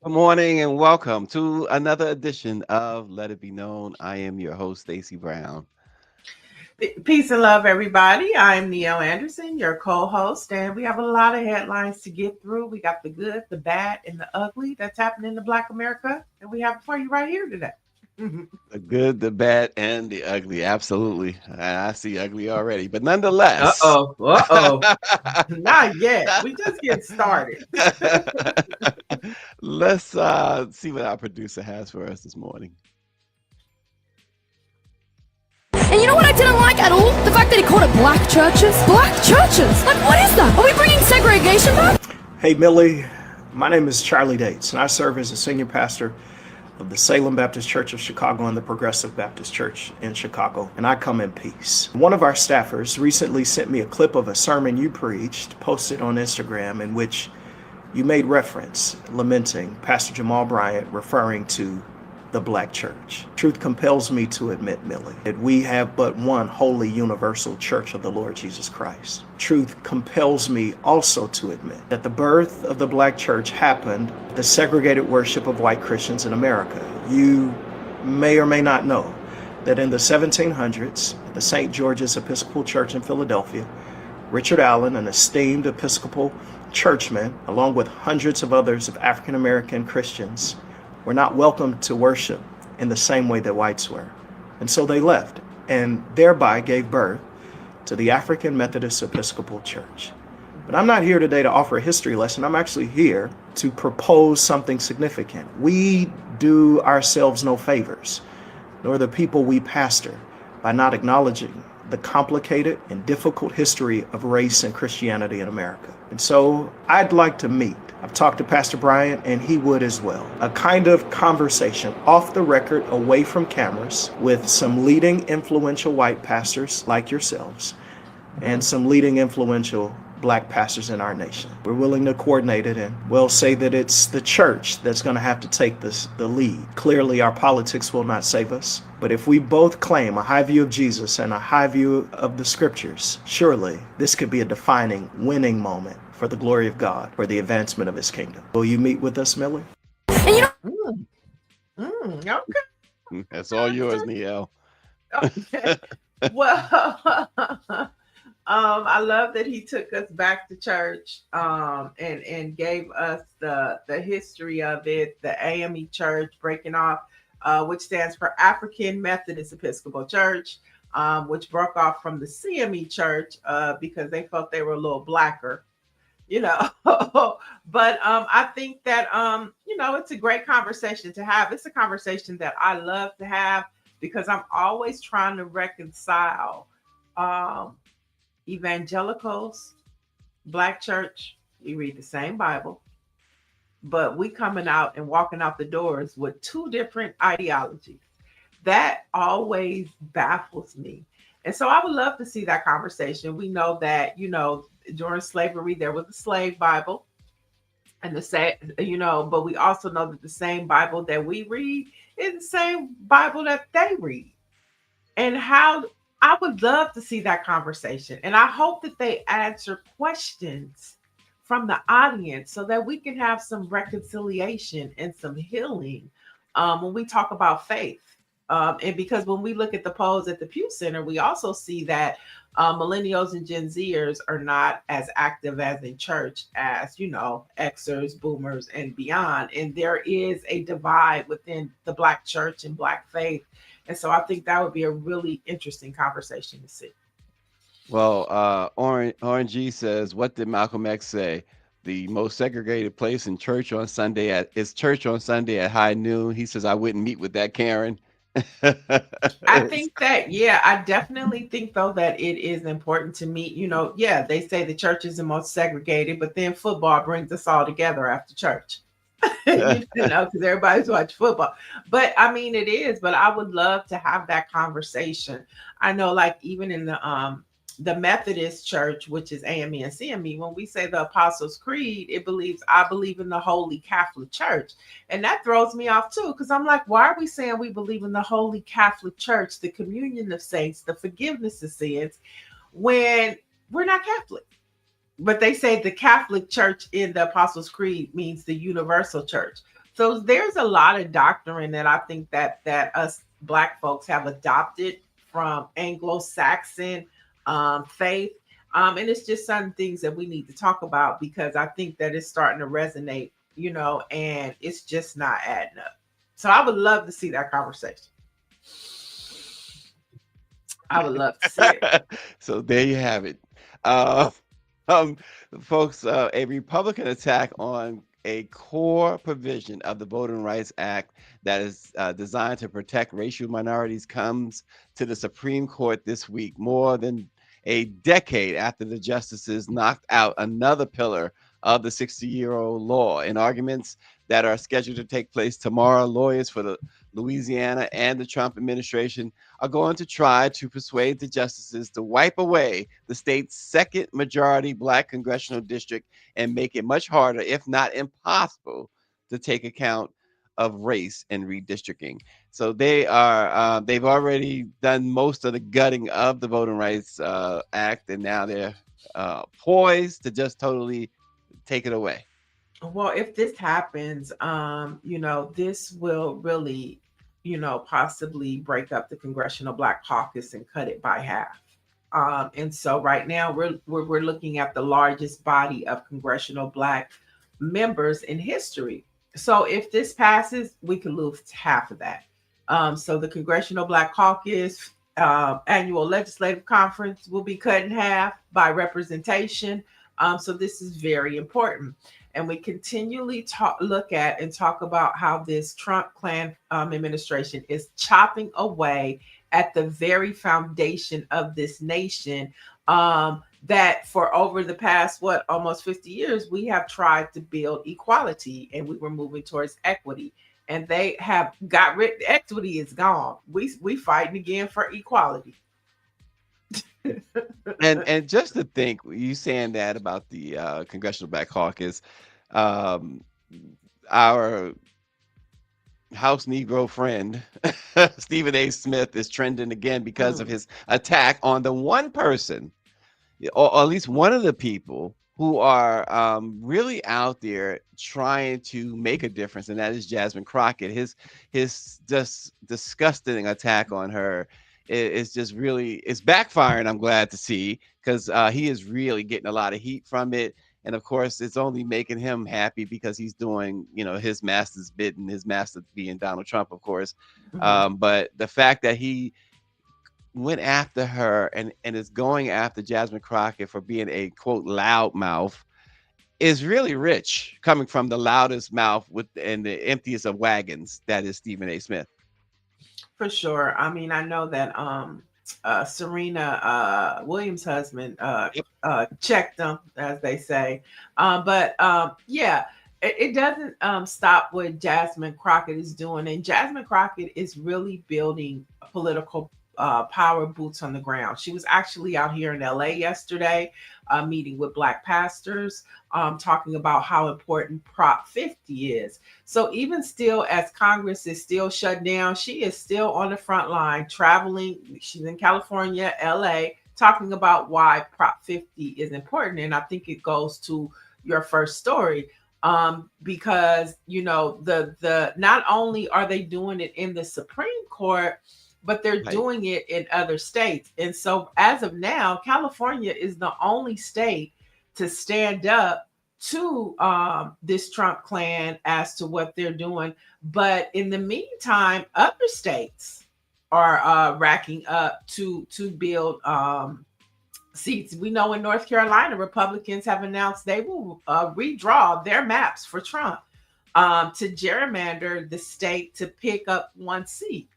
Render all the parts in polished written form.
Good morning and welcome to another edition of Let It Be Known. I am your host, Stacy Brown. Peace and love, everybody. I'm Niele Anderson, your co-host, and we have a lot of headlines to get through. We got the good, the bad, and the ugly that's happening in Black America, and we have it for you right here today. The good, the bad, and the ugly. Absolutely. I see ugly already, but nonetheless. Not yet. We just get started. Let's see what our producer has for us this morning. And you know what I didn't like at all? The fact that he called it black churches. Black churches? Like, what is that? Are we bringing segregation back? Hey, Millie. My name is Charlie Dates, and I serve as a senior pastor of the Salem Baptist Church of Chicago and the Progressive Baptist Church in Chicago, and I come in peace. One of our staffers recently sent me a clip of a sermon you preached, posted on Instagram, in which you made reference, lamenting Pastor Jamal Bryant, referring to the black church. Truth compels me to admit, Millie, that we have but one holy universal church of the Lord Jesus Christ. Truth compels me also to admit that the birth of the black church happened the segregated worship of white Christians in America. You may or may not know that in the 1700s, at the St. George's Episcopal Church in Philadelphia, Richard Allen, an esteemed Episcopal churchman, along with hundreds of others of African American Christians, were not welcome to worship in the same way that whites were. And so they left and thereby gave birth to the African Methodist Episcopal Church. But I'm not here today to offer a history lesson. I'm actually here to propose something significant. We do ourselves no favors, nor the people we pastor, by not acknowledging the complicated and difficult history of race and Christianity in America. And so I'd like to meet. I've talked to Pastor Bryant, and he would as well. A kind of conversation off the record, away from cameras, with some leading influential white pastors like yourselves and some leading influential black pastors in our nation. We're willing to coordinate it, and we'll say that it's the church that's going to have to take the lead. Clearly, our politics will not save us. But if we both claim a high view of Jesus and a high view of the scriptures, surely this could be a defining, winning moment for the glory of God, for the advancement of his kingdom. Will you meet with us, Millie? And you know, Okay. That's all yours, Niele. Okay. Well, I love that he took us back to church and gave us the history of it, the AME Church breaking off, which stands for African Methodist Episcopal Church, which broke off from the CME Church because they felt they were a little blacker, you know. But I think that, it's a great conversation to have. It's a conversation that I love to have because I'm always trying to reconcile evangelicals, black church. We read the same Bible, but we coming out and walking out the doors with two different ideologies. That always baffles me. And so I would love to see that conversation. We know that, during slavery, there was a slave Bible and but we also know that the same Bible that we read is the same Bible that they read. And how I would love to see that conversation. And I hope that they answer questions from the audience so that we can have some reconciliation and some healing when we talk about faith. And because when we look at the polls at the Pew Center, we also see that millennials and Gen Zers are not as active as in church as, Xers, boomers, and beyond. And there is a divide within the black church and black faith. And so I think that would be a really interesting conversation to see. Well, Orange G says, what did Malcolm X say? The most segregated place in church on Sunday is church on Sunday at high noon. He says, I wouldn't meet with that Karen. I think that, I definitely think, though, that it is important to meet, they say the church is the most segregated, but then football brings us all together after church, because everybody's watching football. But I mean, it is, but I would love to have that conversation. I know, like, even in the Methodist Church, which is AME and CME, when we say the Apostles' Creed, I believe in the Holy Catholic Church. And that throws me off too, because I'm like, why are we saying we believe in the Holy Catholic Church, the communion of saints, the forgiveness of sins, when we're not Catholic? But they say the Catholic Church in the Apostles' Creed means the universal church. So there's a lot of doctrine that I think that us Black folks have adopted from Anglo-Saxon faith. And it's just certain things that we need to talk about because I think that it's starting to resonate, and it's just not adding up. So I would love to see that conversation. I would love to see it. So there you have it. Folks, a Republican attack on a core provision of the Voting Rights Act that is designed to protect racial minorities comes to the Supreme Court this week, more than a decade after the justices knocked out another pillar of the 60-year-old law. In arguments that are scheduled to take place tomorrow, lawyers for the Louisiana and the Trump administration are going to try to persuade the justices to wipe away the state's second majority Black congressional district and make it much harder, if not impossible, to take account of race in redistricting. So they've already done most of the gutting of the Voting Rights Act, and now they're poised to just totally take it away. Well, if this happens, this will really, possibly break up the Congressional Black Caucus and cut it by half. And so right now we're looking at the largest body of congressional Black members in history. So if this passes, we could lose half of that. So the Congressional Black Caucus annual legislative conference will be cut in half by representation. So this is very important. And we continually look at and talk about how this Trump Klan administration is chopping away at the very foundation of this nation, that for over the past, almost 50 years, we have tried to build equality and we were moving towards equity. And they have got rid, equity is gone. We fighting again for equality. And just to think, you saying that about the Congressional Black Caucus, our House Negro friend Stephen A. Smith is trending again because of his attack on the one person, or at least one of the people who are really out there trying to make a difference, and that is Jasmine Crockett. His just disgusting attack on her is just really, it's backfiring. I'm glad to see, because he is really getting a lot of heat from it. And of course, it's only making him happy because he's doing, his master's bidding, his master being Donald Trump, of course. But the fact that he went after her and is going after Jasmine Crockett for being a, quote, loudmouth is really rich, coming from the loudest mouth and the emptiest of wagons, that is Stephen A. Smith. For sure. I mean, I know that Serena Williams' husband checked them, as they say. Yeah, it doesn't stop what Jasmine Crockett is doing. And Jasmine Crockett is really building political power, boots on the ground. She was actually out here in LA yesterday, meeting with Black pastors, talking about how important Prop 50 is. So even still, as Congress is still shut down, she is still on the front line, traveling. She's in California, LA, talking about why Prop 50 is important. And I think it goes to your first story, because, the not only are they doing it in the Supreme Court, but they're doing it in other states. And so as of now, California is the only state to stand up to this Trump Klan as to what they're doing. But in the meantime, other states are racking up to build seats. We know in North Carolina, Republicans have announced they will redraw their maps for Trump to gerrymander the state to pick up one seat.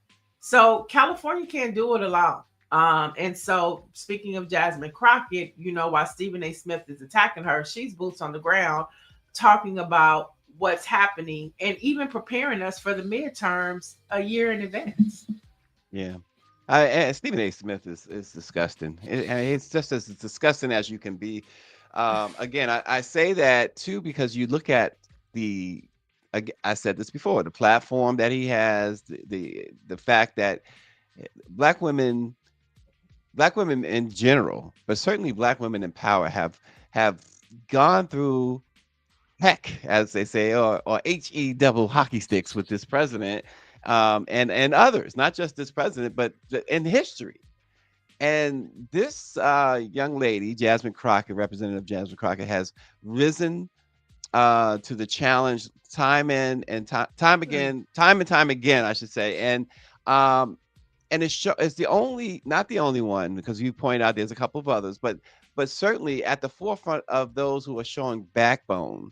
So California can't do it alone. And so speaking of Jasmine Crockett, while Stephen A. Smith is attacking her, she's boots on the ground talking about what's happening and even preparing us for the midterms a year in advance. Yeah. Stephen A. Smith is disgusting. It's just as disgusting as you can be. Again, I say that too, because you look at I said this before, the platform that he has, the fact that black women in general, but certainly black women in power have gone through heck, as they say, or HE double hockey sticks with this president, and others, not just this president, but in history. And this young lady, Jasmine Crockett, Representative Jasmine Crockett, has risen to the challenge time and time again, I should say. Um, and it's not the only one, because you point out there's a couple of others, but certainly at the forefront of those who are showing backbone.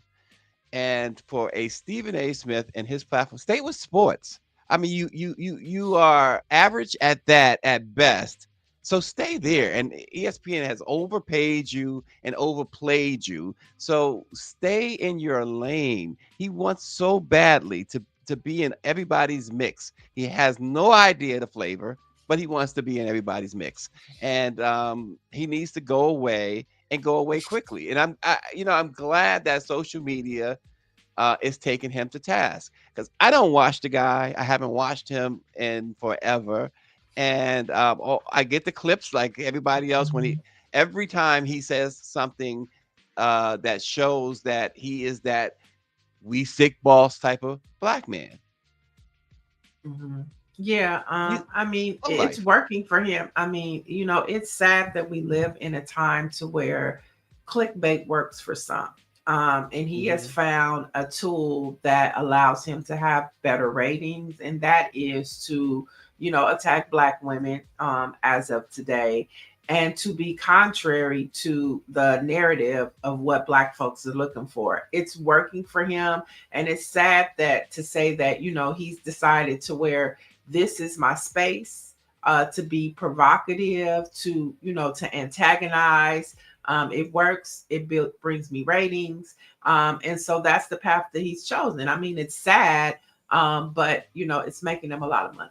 And for a Stephen A. Smith and his platform, stay with sports. I mean, you are average at that at best. So stay there. And ESPN has overpaid you and overplayed you. So stay in your lane. He wants so badly to be in everybody's mix. He has no idea the flavor, but he wants to be in everybody's mix. And he needs to go away, and go away quickly. And I'm glad that social media is taking him to task, because I don't watch the guy. I haven't watched him in forever. And I get the clips like everybody else every time he says something that shows that he is that we sick boss type of black man. Yeah, I mean, it's working for him. I mean, it's sad that we live in a time to where clickbait works for some. And he has found a tool that allows him to have better ratings, and that is to, attack Black women as of today, and to be contrary to the narrative of what Black folks are looking for. It's working for him, and it's sad to say that, he's decided to where this is my space to be provocative, to antagonize. It works. It brings me ratings. And so that's the path that he's chosen. I mean, it's sad, but it's making him a lot of money.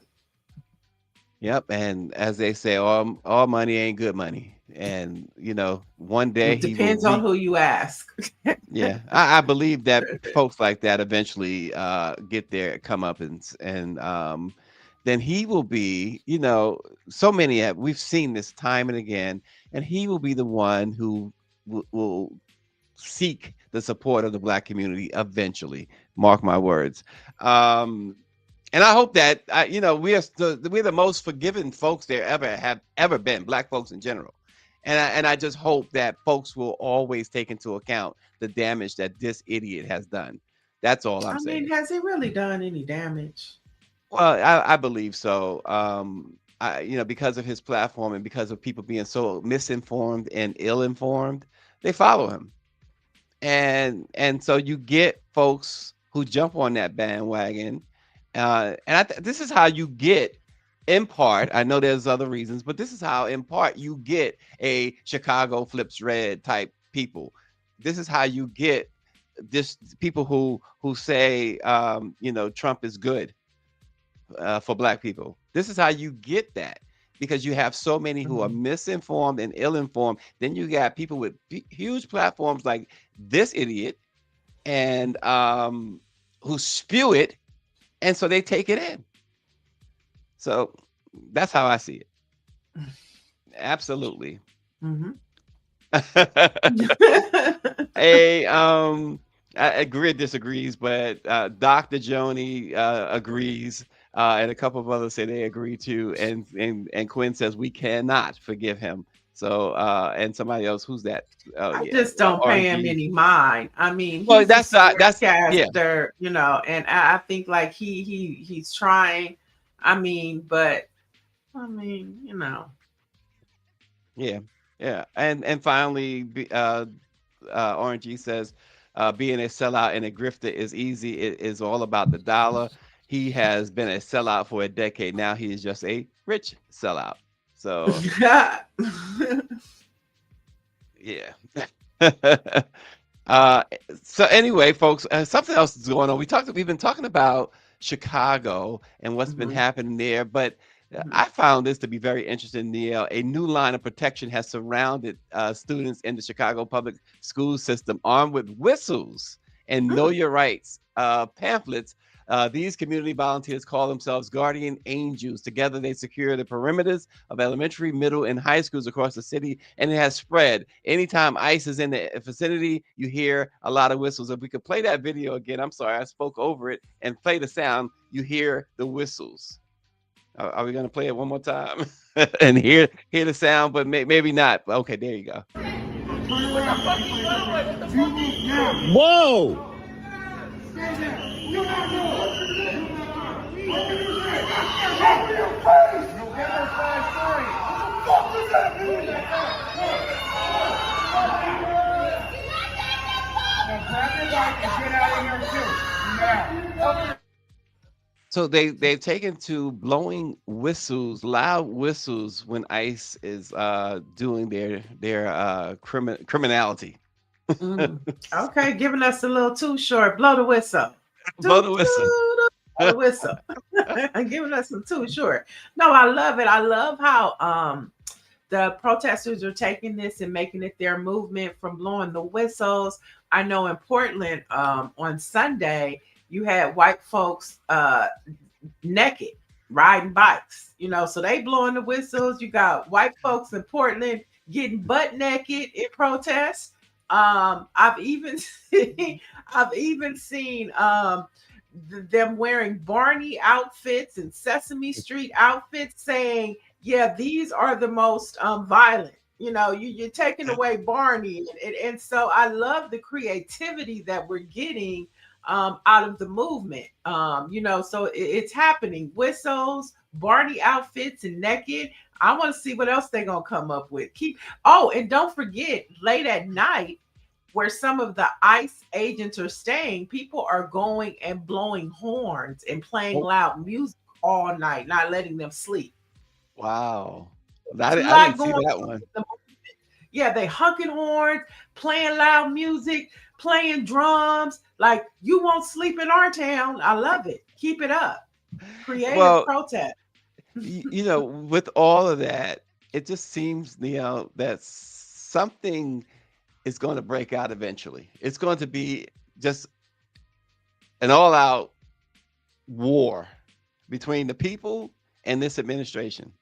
Yep. And as they say, all money ain't good money. And one day it depends on who you ask. Yeah, I believe that folks like that eventually get their comeuppance, and then he will be, so many we've seen this time and again, and he will be the one who will seek the support of the Black community eventually. Mark my words. And I hope that we're the most forgiving folks there have ever been, Black folks in general. And I just hope that folks will always take into account the damage that this idiot has done. That's all I'm saying. I mean, has he really done any damage? Well, I believe so. Because of his platform and because of people being so misinformed and ill-informed, they follow him. And so you get folks who jump on that bandwagon. This is how you get, in part, I know there's other reasons, but this is how, in part, you get a Chicago flips red type people. This is how you get this people who say, Trump is good for Black people. This is how you get that, because you have so many who are misinformed and ill-informed. Then you got people with huge platforms like this idiot, and who spew it, and so they take it in. So that's how I see it. Absolutely. I agree, disagrees, but Dr. Joni agrees, and a couple of others say they agree too. And Quinn says we cannot forgive him. So and somebody else, who's that? I just don't pay him any mind. I mean, that's caster, and I think like he's trying. I mean, but Yeah. And finally, RNG says being a sellout and a grifter is easy. It is all about the dollar. He has been a sellout for a decade now. He is just a rich sellout. So yeah. So anyway, folks, something else is going on. We've been talking about Chicago and what's been happening there, but I found this to be very interesting, Niele. A new line of protection has surrounded students in the Chicago public school system, armed with whistles and Know Your Rights pamphlets. These community volunteers call themselves guardian angels. Together, they secure the perimeters of elementary, middle, and high schools across the city, and it has spread. Anytime ICE is in the vicinity, you hear a lot of whistles. If we could play that video again, I'm sorry, I spoke over it, and play the sound, you hear the whistles. Are we going to play it one more time and hear the sound, but maybe not? Okay, there you go. Whoa! So they've taken to blowing whistles, loud whistles, when ICE is doing their criminality. Okay, giving us a little too short. Blow the whistle. Blow the whistle. Blow the whistle. Giving us some too short. No, I love it. I love how the protesters are taking this and making it their movement from blowing the whistles. I know in Portland on Sunday, you had white folks naked riding bikes, so they blowing the whistles. You got white folks in Portland getting butt naked in protest. I've even seen them wearing Barney outfits and Sesame Street outfits, saying, "Yeah, these are the most violent." You're taking away Barney, and so I love the creativity that we're getting out of the movement. So it's happening. Whistles, Barney outfits, and naked. I want to see what else they're gonna come up with. And don't forget, late at night, where some of the ICE agents are staying, people are going and blowing horns and playing loud music all night, not letting them sleep. Wow. I didn't see that one. Yeah, they honking horns, playing loud music, playing drums. Like, you won't sleep in our town. I love it. Keep it up. Creative protest. With all of that, it just seems, that something is going to break out eventually. It's going to be just an all-out war between the people and this administration.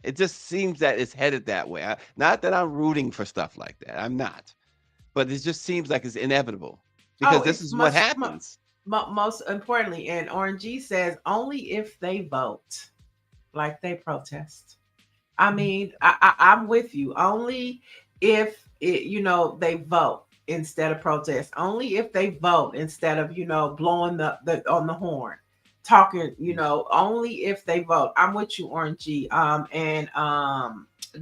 It just seems that it's headed that way. Not that I'm rooting for stuff like that. I'm not. But it just seems like it's inevitable, because this is what happens. Most importantly, and Orange G says, only if they vote like they protest. I mean, I'm with you. Only if they vote instead of protest. Only if they vote instead of blowing the on the horn, talking. Only if they vote. I'm with you, Orange G.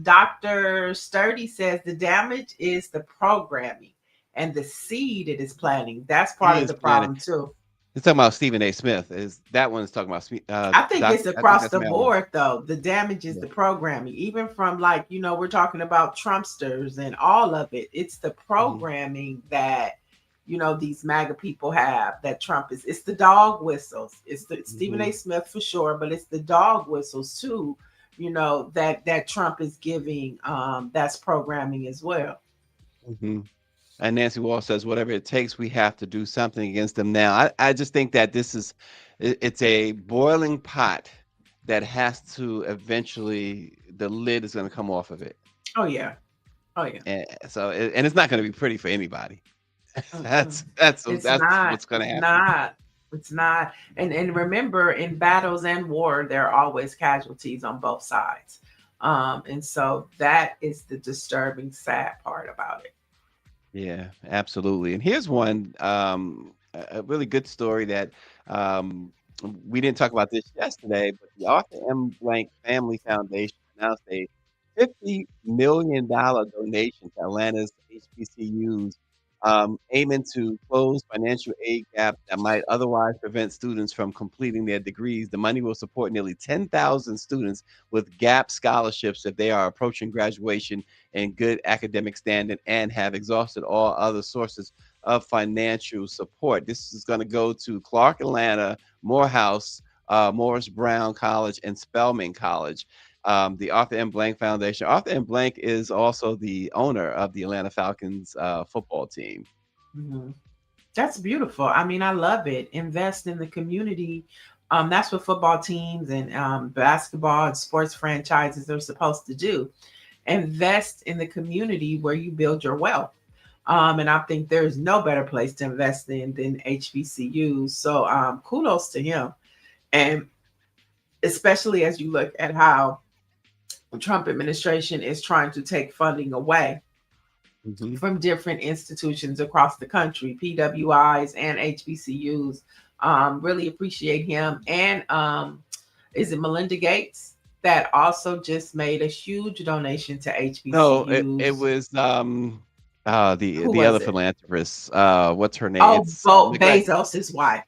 Dr. Sturdy says the damage is the programming and the seed it is planting. That's part of the problem too. It's talking about Stephen A. Smith. That one is talking about. I think it's across the board, though. The damage is the programming, even from we're talking about Trumpsters and all of it. It's the programming that these MAGA people have. That Trump is. It's the dog whistles. It's the Stephen A. Smith for sure, but it's the dog whistles too. That Trump is giving. That's programming as well. And Nancy Wall says, whatever it takes, we have to do something against them now. I just think that it's a boiling pot that has to eventually, the lid is going to come off of it. Oh yeah. And so, and it's not going to be pretty for anybody. That's what's going to happen. It's not. And remember, in battles and war, there are always casualties on both sides. And so that is the disturbing, sad part about it. Yeah, absolutely. And here's one, a really good story that we didn't talk about this yesterday, but the Arthur M. Blank Family Foundation announced a $50 million donation to Atlanta's HBCUs, aiming to close financial aid gaps that might otherwise prevent students from completing their degrees. The money will support nearly 10,000 students with gap scholarships if they are approaching graduation in good academic standing and have exhausted all other sources of financial support. This is going to go to Clark Atlanta, Morehouse, Morris Brown College, and Spelman College. The Arthur M. Blank Foundation. Arthur M. Blank is also the owner of the Atlanta Falcons football team. That's beautiful. I mean, I love it. Invest in the community. That's what football teams and basketball and sports franchises are supposed to do. Invest in the community where you build your wealth. And I think there's no better place to invest in than HBCUs. So kudos to him. And especially as you look at how the Trump administration is trying to take funding away from different institutions across the country, PWIs and HBCUs. Really appreciate him. And is it Melinda Gates that also just made a huge donation to HBCUs? No, it was the was other it? philanthropist. What's her name? Oh, It's Bezos' wife.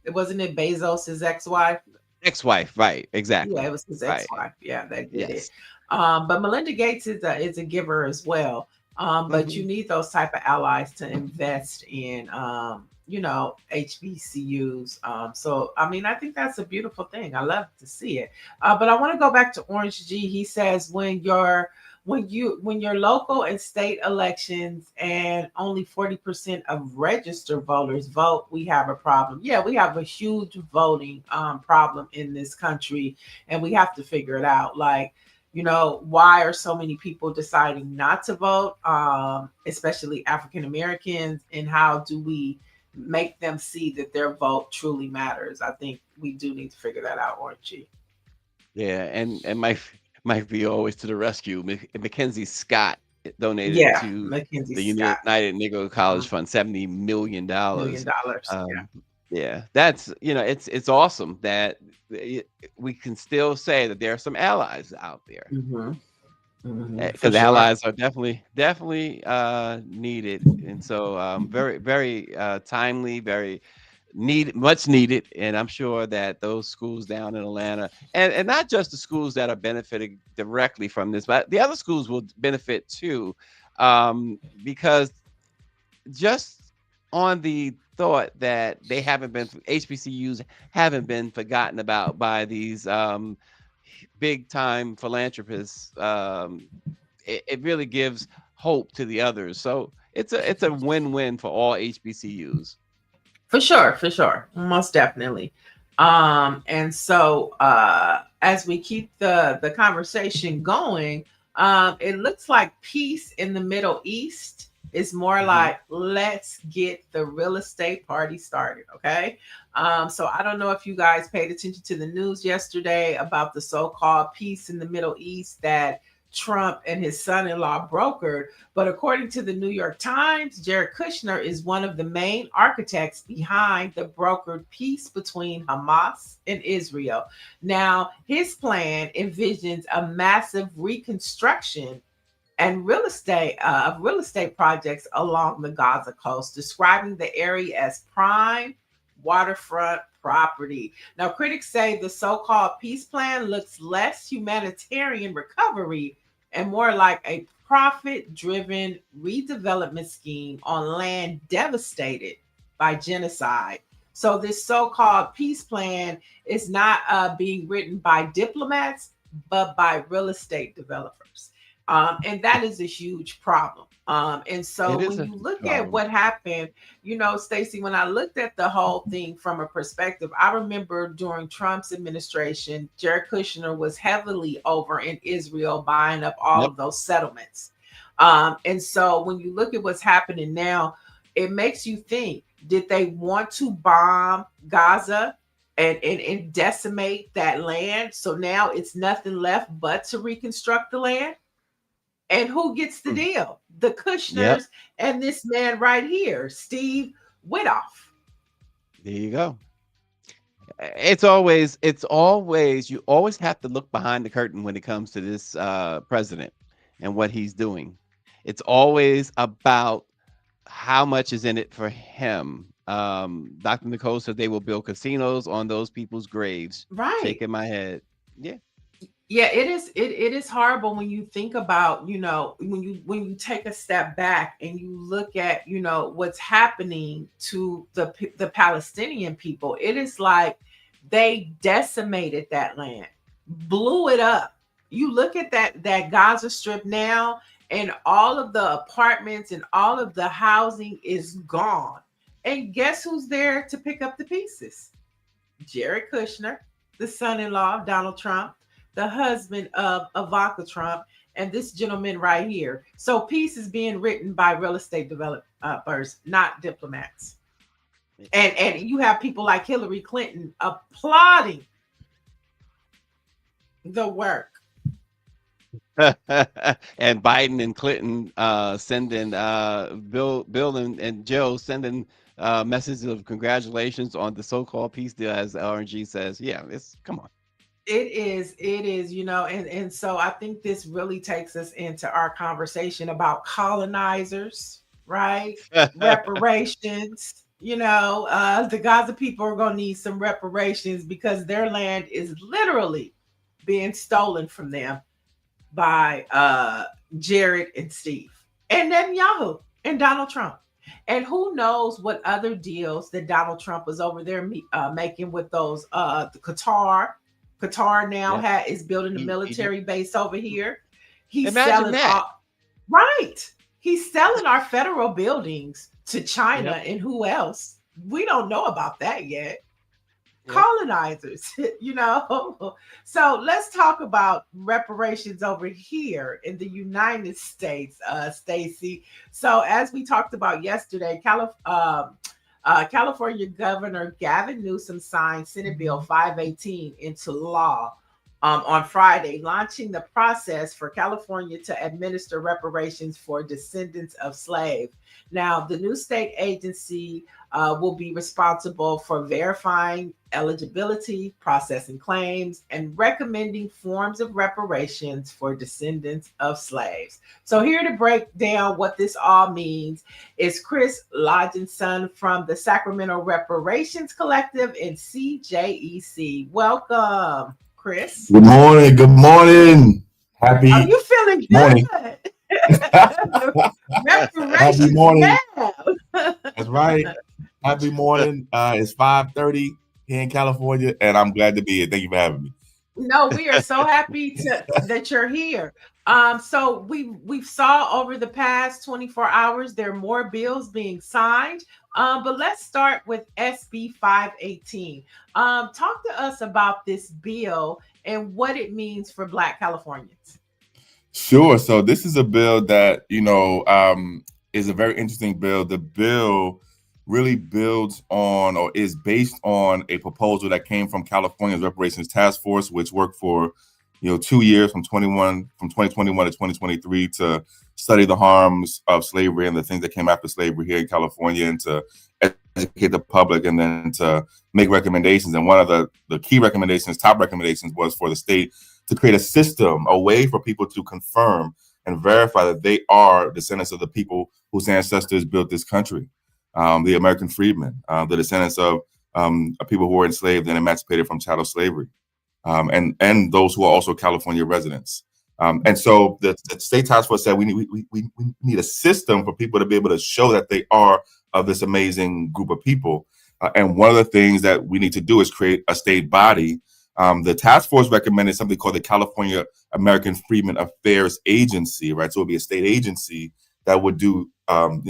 Wasn't it Bezos' ex-wife? ex-wife, right? Exactly. Yeah, it was his Right. ex-wife. Yeah, that did Yes. it. But Melinda Gates is a giver as well. But you need those type of allies to invest in, HBCUs. So I mean, I think that's a beautiful thing. I love to see it. But I want to go back to Orange G. He says when your local and state elections and only 40% of registered voters vote, we have a problem. Yeah, we have a huge voting problem in this country, and we have to figure it out. Like, why are so many people deciding not to vote, especially African Americans, and how do we make them see that their vote truly matters? I think we do need to figure that out, Orangey. Yeah, and might be always to the rescue. Mackenzie Scott donated to Mackenzie the Scott, United Negro College Fund $70 million. $1 million. Yeah, that's it's awesome that we can still say that there are some allies out there, because allies are definitely needed, and so very very timely, very much needed, and I'm sure that those schools down in Atlanta, and not just the schools that are benefiting directly from this, but the other schools will benefit too, because just on the thought that HBCUs haven't been forgotten about by these big time philanthropists, it really gives hope to the others. So it's a win-win for all HBCUs. For sure, most definitely. And so as we keep the conversation going, it looks like peace in the Middle East is more like, let's get the real estate party started. Okay. So I don't know if you guys paid attention to the news yesterday about the so-called peace in the Middle East that Trump and his son-in-law brokered. But according to the New York Times, Jared Kushner is one of the main architects behind the brokered peace between Hamas and Israel. Now, his plan envisions a massive reconstruction and real estate projects along the Gaza coast, describing the area as prime waterfront property. Now, critics say the so-called peace plan looks less humanitarian recovery and more like a profit-driven redevelopment scheme on land devastated by genocide. So this so-called peace plan is not being written by diplomats, but by real estate developers. And that is a huge problem. And so when you look at what happened, Stacy, when I looked at the whole thing from a perspective, I remember during Trump's administration, Jared Kushner was heavily over in Israel buying up all of those settlements. And so when you look at what's happening now, it makes you think, did they want to bomb Gaza and decimate that land? So now it's nothing left but to reconstruct the land? And who gets the deal? The Kushners and this man right here, Steve Witoff. There you go. It's always you always have to look behind the curtain when it comes to this president and what he's doing. It's always about how much is in it for him. Dr. Nicole said they will build casinos on those people's graves. Right. Shaking my head. Yeah. Yeah, it is horrible when you think about, when you take a step back and you look at, what's happening to the Palestinian people. It is like they decimated that land, blew it up. You look at that Gaza Strip now, and all of the apartments and all of the housing is gone. And guess who's there to pick up the pieces? Jared Kushner, the son-in-law of Donald Trump, the husband of Ivanka Trump, and this gentleman right here. So peace is being written by real estate developers, not diplomats. And you have people like Hillary Clinton applauding the work. And Biden and Clinton sending Bill and Joe sending messages of congratulations on the so-called peace deal, as RNG says. Yeah, it's come on. It is, and so I think this really takes us into our conversation about colonizers, right? Reparations. The Gaza people are going to need some reparations because their land is literally being stolen from them by Jared and Steve and Netanyahu and Donald Trump. And who knows what other deals that Donald Trump was over there making with those the Qatar now is building a military base over here. He's selling right. He's selling our federal buildings to China and who else? We don't know about that yet. Colonizers, So let's talk about reparations over here in the United States, Stacy. So as we talked about yesterday, California Governor Gavin Newsom signed Senate Bill 518 into law on Friday, launching the process for California to administer reparations for descendants of slaves. Now, the new state agency will be responsible for verifying eligibility, processing claims, and recommending forms of reparations for descendants of slaves. So here to break down what this all means is Chris Lodgson from the Sacramento Reparations Collective and CJEC. Welcome, Chris. Good morning. Good morning. Happy. Are you feeling morning. Good? Happy morning. That's right. Happy morning. It's 5:30 here in California, and I'm glad to be here. Thank you for having me. No, we are so happy that you're here. So we've saw over the past 24 hours there are more bills being signed. But let's start with SB 518. Talk to us about this bill and what it means for Black Californians. Sure. So this is a bill that is a very interesting bill. The bill really builds on or is based on a proposal that came from California's Reparations Task Force, which worked for 2 years from 2021 to 2023 to study the harms of slavery and the things that came after slavery here in California, and to educate the public, and then to make recommendations. And one of the key recommendations, top recommendations, was for the state to create a system, a way for people to confirm and verify that they are descendants of the people whose ancestors built this country, the American freedmen, the descendants of people who were enslaved and emancipated from chattel slavery. And those who are also California residents. And so the state task force said we need a system for people to be able to show that they are of this amazing group of people. And one of the things that we need to do is create a state body. The task force recommended something called the California American Freedmen Affairs Agency, right? So it would be a state agency that would do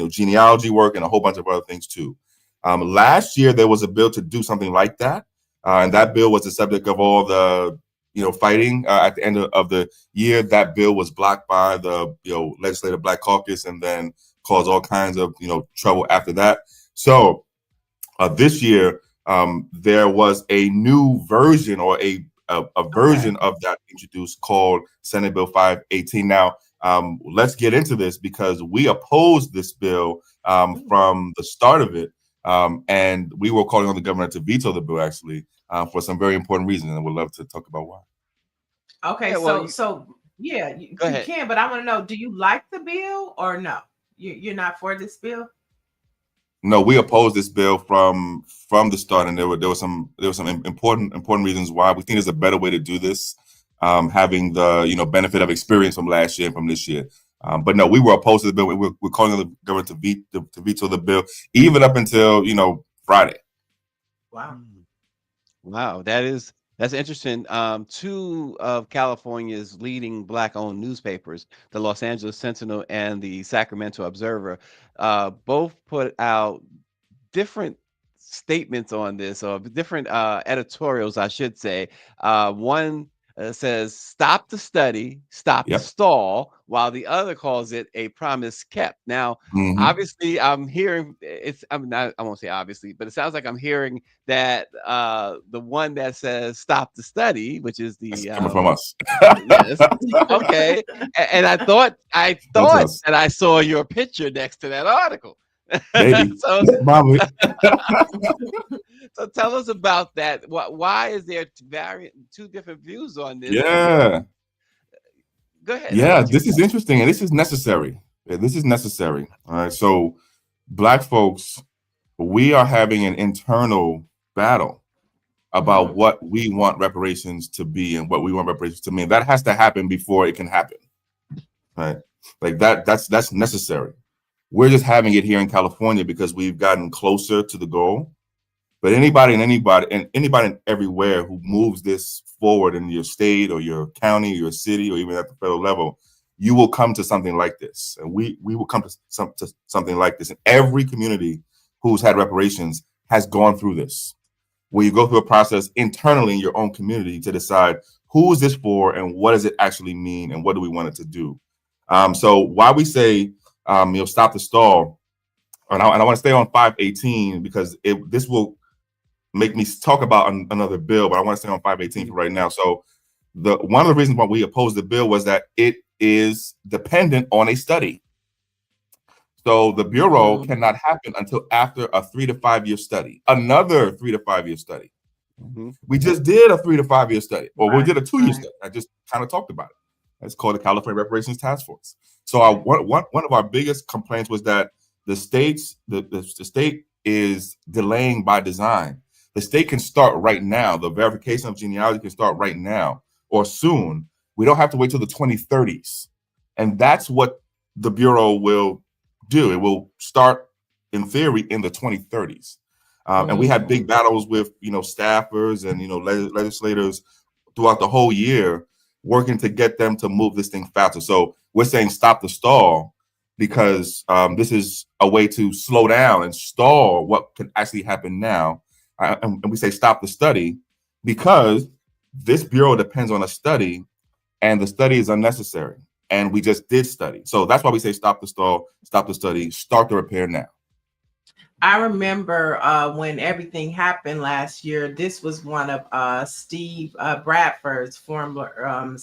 genealogy work and a whole bunch of other things too. Last year, there was a bill to do something like that. And that bill was the subject of all the, fighting at the end of the year. That bill was blocked by the, Legislative Black Caucus, and then caused all kinds of, trouble after that. So this year, there was a new version, or a version of that introduced, called Senate Bill 518. Now, let's get into this, because we opposed this bill from the start of it. And we were calling on the governor to veto the bill, actually, for some very important reasons, and we'd love to talk about why. Okay, you can, but I want to know, do you like the bill or no? You're not for this bill? No, we opposed this bill from the start, and there were some important reasons why. We think there's a better way to do this, having the benefit of experience from last year and from this year. But no, we were opposed to the bill. We're calling on the government to veto the bill, even up until Friday. Wow, that's interesting. Two of California's leading Black-owned newspapers, the Los Angeles Sentinel and the Sacramento Observer, both put out different statements on this, or different editorials, I should say. One says, "Stop the study, stop the Yep. stall," while the other calls it a promise kept. Now, Mhm. obviously, I'm hearing it's. I'm not. I won't say obviously, but it sounds like I'm hearing that the one that says "stop the study," which is That's the coming from us. yes, okay. And I thought That's us. that I saw your picture next to that article. Maybe. so Probably. so tell us about that. Why is there two different views on this? Yeah. Go ahead. I'll Yeah, let you. this is interesting, and this is necessary. Yeah, this is necessary. All right. So, Black folks, we are having an internal battle about what we want reparations to be and what we want reparations to mean. That has to happen before it can happen. Right? Like that's necessary. We're just having it here in California because we've gotten closer to the goal. But anybody everywhere who moves this forward in your state or your county or your city or even at the federal level, you will come to something like this. And we will come to something like this. And every community who's had reparations has gone through this, where you go through a process internally in your own community to decide who is this for and what does it actually mean and what do we want it to do. So why we say, stop the stall, and I want to stay on 518 because this will make me talk about another bill, but I want to stay on 518 for right now. So one of the reasons why we opposed the bill was that it is dependent on a study. So the Bureau cannot happen until after a 3 to 5 year study, another 3 to 5 year study. We just did a 3 to 5 year study, or we did a 2 year study. I just kind of talked about it. It's called the California Reparations Task Force. So one of our biggest complaints was that the state is delaying by design. The state can start right now. The verification of genealogy can start right now or soon. We don't have to wait till the 2030s. And that's what the Bureau will do. It will start, in theory, in the 2030s. And we had big battles with, staffers and, legislators throughout the whole year working to get them to move this thing faster. So we're saying stop the stall because this is a way to slow down and stall what can actually happen now. And we say stop the study because this Bureau depends on a study and the study is unnecessary. And we just did study. So that's why we say stop the stall, stop the study, start the repair now. I remember when everything happened last year, this was one of Steve Bradford's former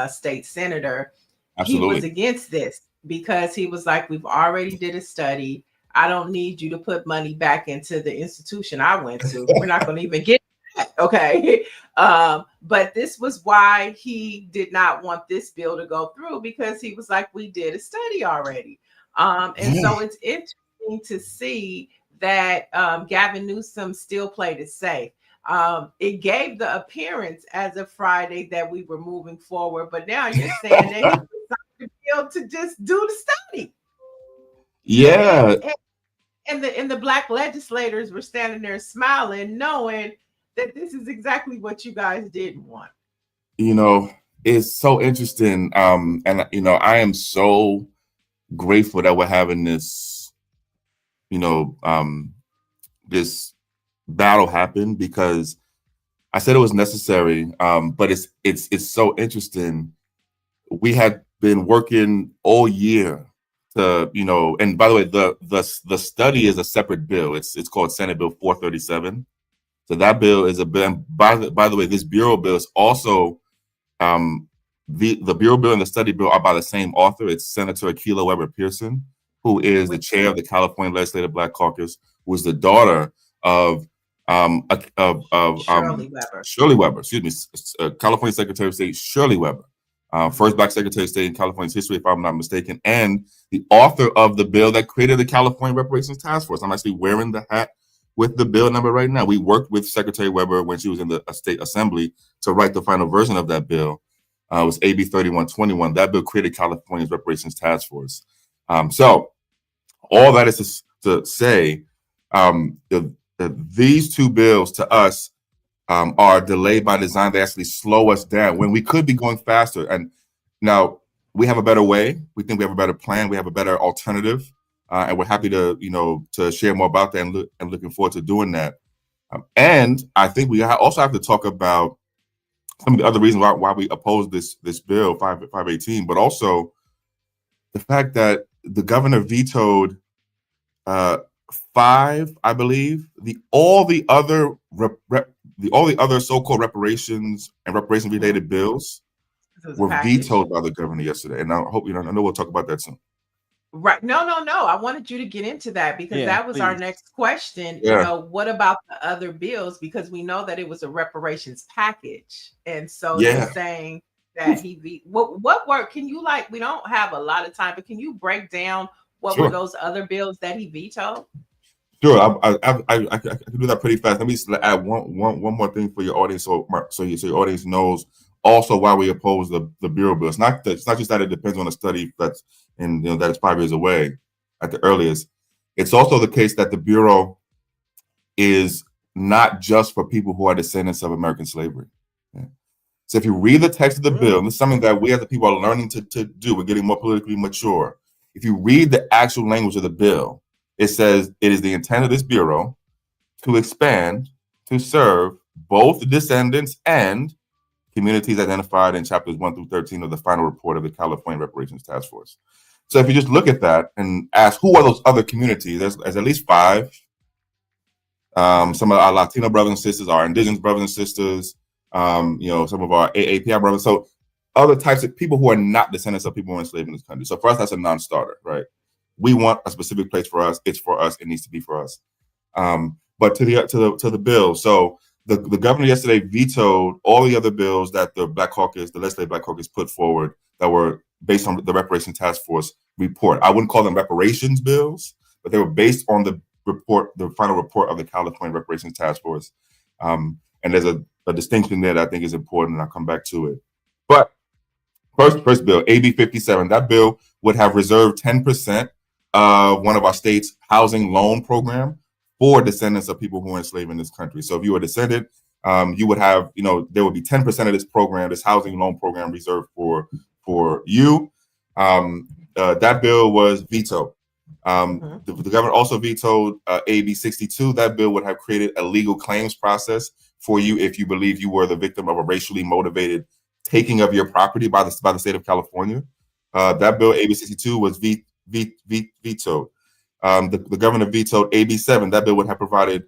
state senator. Absolutely. He was against this because he was like, we've already did a study. I don't need you to put money back into the institution I went to. We're not going to even get that. Okay. But this was why he did not want this bill to go through, because he was like, we did a study already. So it's interesting to see that Gavin Newsom still played it safe. It gave the appearance as of Friday that we were moving forward, but now you're saying that he decided to be able to just do the study. Yeah. And the Black legislators were standing there smiling, knowing that this is exactly what you guys didn't want. It's so interesting. And I am so grateful that we're having this, this battle happen, because I said it was necessary. But it's so interesting. We had been working all year to, and by the way, the study is a separate bill. It's called Senate Bill 437. So that bill is a bill. By the way, this Bureau bill is also the Bureau bill and the study bill are by the same author. It's Senator Akilah Weber Pearson, who is the chair of the California Legislative Black Caucus, who is the daughter of Shirley Weber, California Secretary of State Shirley Weber, first Black Secretary of State in California's history, if I'm not mistaken, and the author of the bill that created the California Reparations Task Force. I'm actually wearing the hat with the bill number right now. We worked with Secretary Weber when she was in the state assembly to write the final version of that bill. It was AB 3121. That bill created California's Reparations Task Force. So all that is to say, these two bills to us are delayed by design. They actually slow us down when we could be going faster. And now we have a better way. We think we have a better plan. We have a better alternative. and we're happy to to share more about that, and looking forward to doing that. And I think we also have to talk about some of the other reasons why we oppose this bill 518, but also the fact that the governor vetoed 5, I believe, all the other so-called reparations and reparation-related bills were vetoed by the governor yesterday. And I hope I know we'll talk about that soon. Right. No. I wanted you to get into that because that was our next question. Yeah. What about the other bills? Because we know that it was a reparations package. And so you're saying that what work can you, we don't have a lot of time, but can you break down what were those other bills that he vetoed? Sure, I can do that pretty fast. Let me just add one more thing for your audience, so your audience knows also why we oppose the bureau bill. It's not just that it depends on a study that it's 5 years away at the earliest. It's also the case that the bureau is not just for people who are descendants of American slavery. Okay? So if you read the text of the bill, and it's something that we as the people are learning to do, we're getting more politically mature. If you read the actual language of the bill, it says it is the intent of this bureau to expand, to serve both descendants and communities identified in chapters 1 through 13 of the final report of the California Reparations Task Force. So if you just look at that and ask, who are those other communities? There's at least 5. Some of our Latino brothers and sisters, our indigenous brothers and sisters, some of our AAPI brothers. So other types of people who are not descendants of people who were enslaved in this country. So for us, that's a non-starter, right? We want a specific place for us. It's for us. It needs to be for us. But to the bill. So the governor yesterday vetoed all the other bills that the legislative Black Caucus put forward that were based on the Reparations Task Force report. I wouldn't call them reparations bills, but they were based on the final report of the California Reparations Task Force. And there's a distinction there that I think is important, and I'll come back to it. But first bill, AB 57, that bill would have reserved 10% of one of our state's housing loan program for descendants of people who were enslaved in this country. So if you were a descendant, you would have, there would be 10% of this program, this housing loan program, reserved for you. That bill was vetoed. The governor also vetoed AB 62. That bill would have created a legal claims process for you if you believe you were the victim of a racially motivated taking of your property by the state of California. That bill, AB 62, was vetoed. The governor vetoed AB 7. That bill would have provided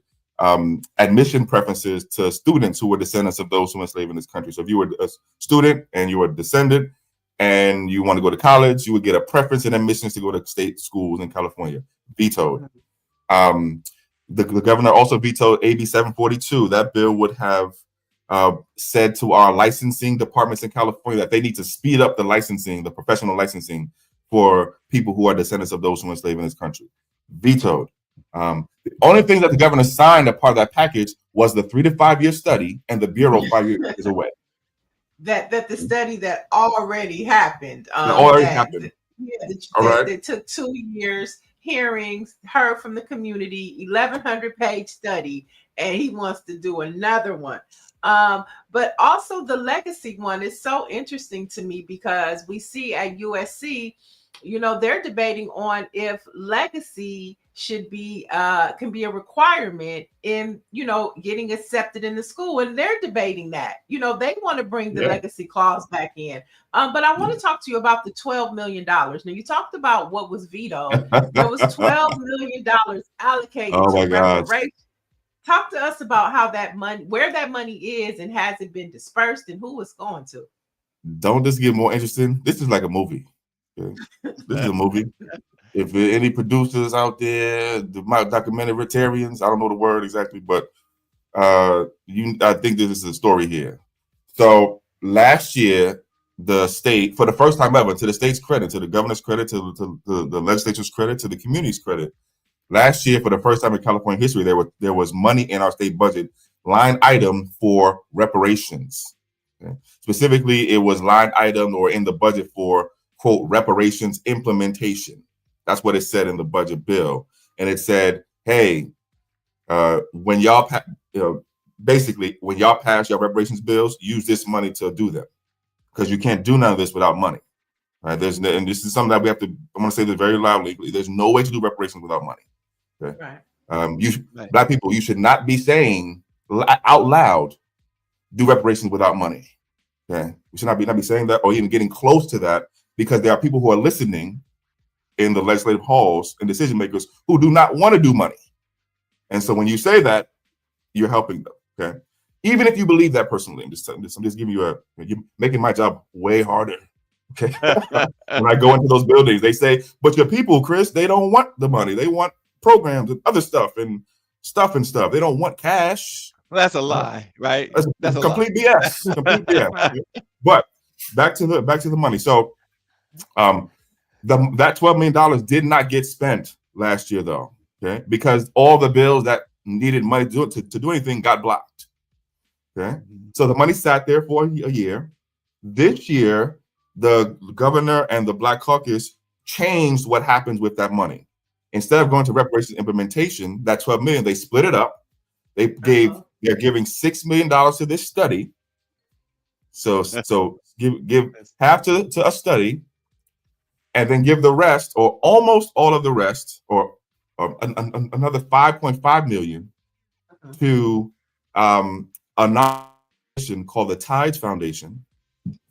admission preferences to students who were descendants of those who were enslaved in this country. So if you were a student and you were a descendant and you want to go to college, you would get a preference in admissions to go to state schools in California. Vetoed. The governor also vetoed AB 742. That bill would have said to our licensing departments in California that they need to speed up the licensing, the professional licensing for people who are descendants of those who were enslaved in this country. Vetoed. The only thing that the governor signed a part of that package was the 3 to 5 year study, and the bureau 5 years away. That the study that already happened. Happened. It took 2 years, hearings, heard from the community, 1,100 page study, and he wants to do another one. But also the legacy one is so interesting to me because we see at USC, they're debating on if legacy should be can be a requirement in getting accepted in the school, and they're debating that. They want to bring the legacy clause back in. But I want to talk to you about the $12 million. Now, you talked about what was vetoed. There was $12 million allocated to reparations. Talk to us about how that money, where that money is, and has it been dispersed, and who it's going to. Don't this get more interesting? This is like a movie. Okay? This is a movie. If any producers out there, the documentarians, I don't know the word exactly, but I think this is a story here. So last year, the state, for the first time ever, to the state's credit, to the governor's credit, to the legislature's credit, to the community's credit, last year, for the first time in California history, there was money in our state budget, line item for reparations. Okay? Specifically, it was line item or in the budget for, quote, reparations implementation. That's what it said in the budget bill. And it said, hey, when y'all, basically, when y'all pass your reparations bills, use this money to do them. Because you can't do none of this without money. Right? And this is something that we have to. I'm going to say this very loudly. There's no way to do reparations without money. Okay. Right. Right. Black people, you should not be saying out loud, do reparations without money. Okay, we should not be saying that or even getting close to that, because there are people who are listening in the legislative halls and decision makers who do not want to do money. And so when you say that, you're helping them. Okay, even if you believe that personally, I'm just giving you're making my job way harder. Okay, when I go into those buildings, they say, "But your people, Chris, they don't want the money. They want programs and other stuff and stuff. They don't want cash." Well, that's a lie, right? That's a complete lie. BS. Complete BS. But back to the money. So, that $12 million did not get spent last year, though. Okay, because all the bills that needed money to do anything got blocked. Okay, so the money sat there for a year. This year, the governor and the Black Caucus changed what happens with that money. Instead of going to reparations implementation, that $12 million, they split it up. They're giving $6 million to this study. So give half to a study, and then give the rest, or almost all of the rest, or another $5.5 million to a nonprofit called the Tides Foundation,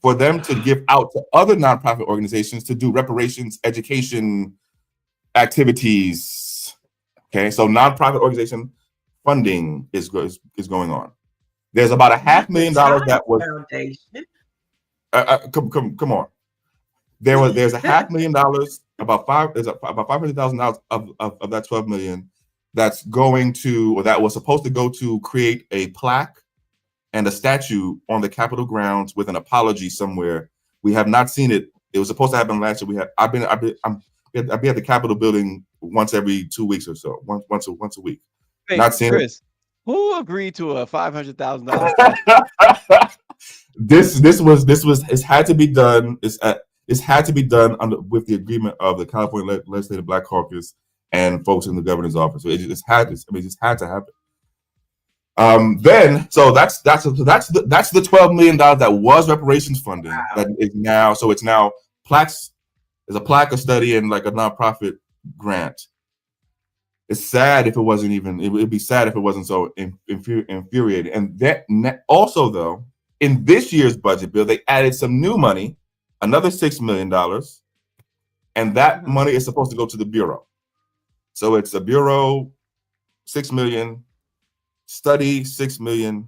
for them to give out to other nonprofit organizations to do reparations education activities. Okay, so nonprofit organization funding is going on. There's about $500,000 that was foundation. Come on. There's $500,000, about $500,000 of that 12 million that's going to, or that was supposed to go to create a plaque and a statue on the Capitol grounds with an apology somewhere. We have not seen it. It was supposed to happen last year. I'll be at the Capitol building once every 2 weeks or so, once a week. Wait, not seeing Chris, who agreed to a $500,000? It had to be done. It's had to be done with the agreement of the California Legislative Black Caucus and folks in the governor's office. So it just had to happen. Then, so that's the $12 million that was reparations funding. Wow. That is now, so it's now plaques. There's a plaque, a study, and like a nonprofit grant. It's sad if it wasn't even. It'd be sad if it wasn't so infuriating. And that also, though, in this year's budget bill, they added some new money, another $6 million, and that money is supposed to go to the bureau. So it's a bureau, $6 million, study, $6 million,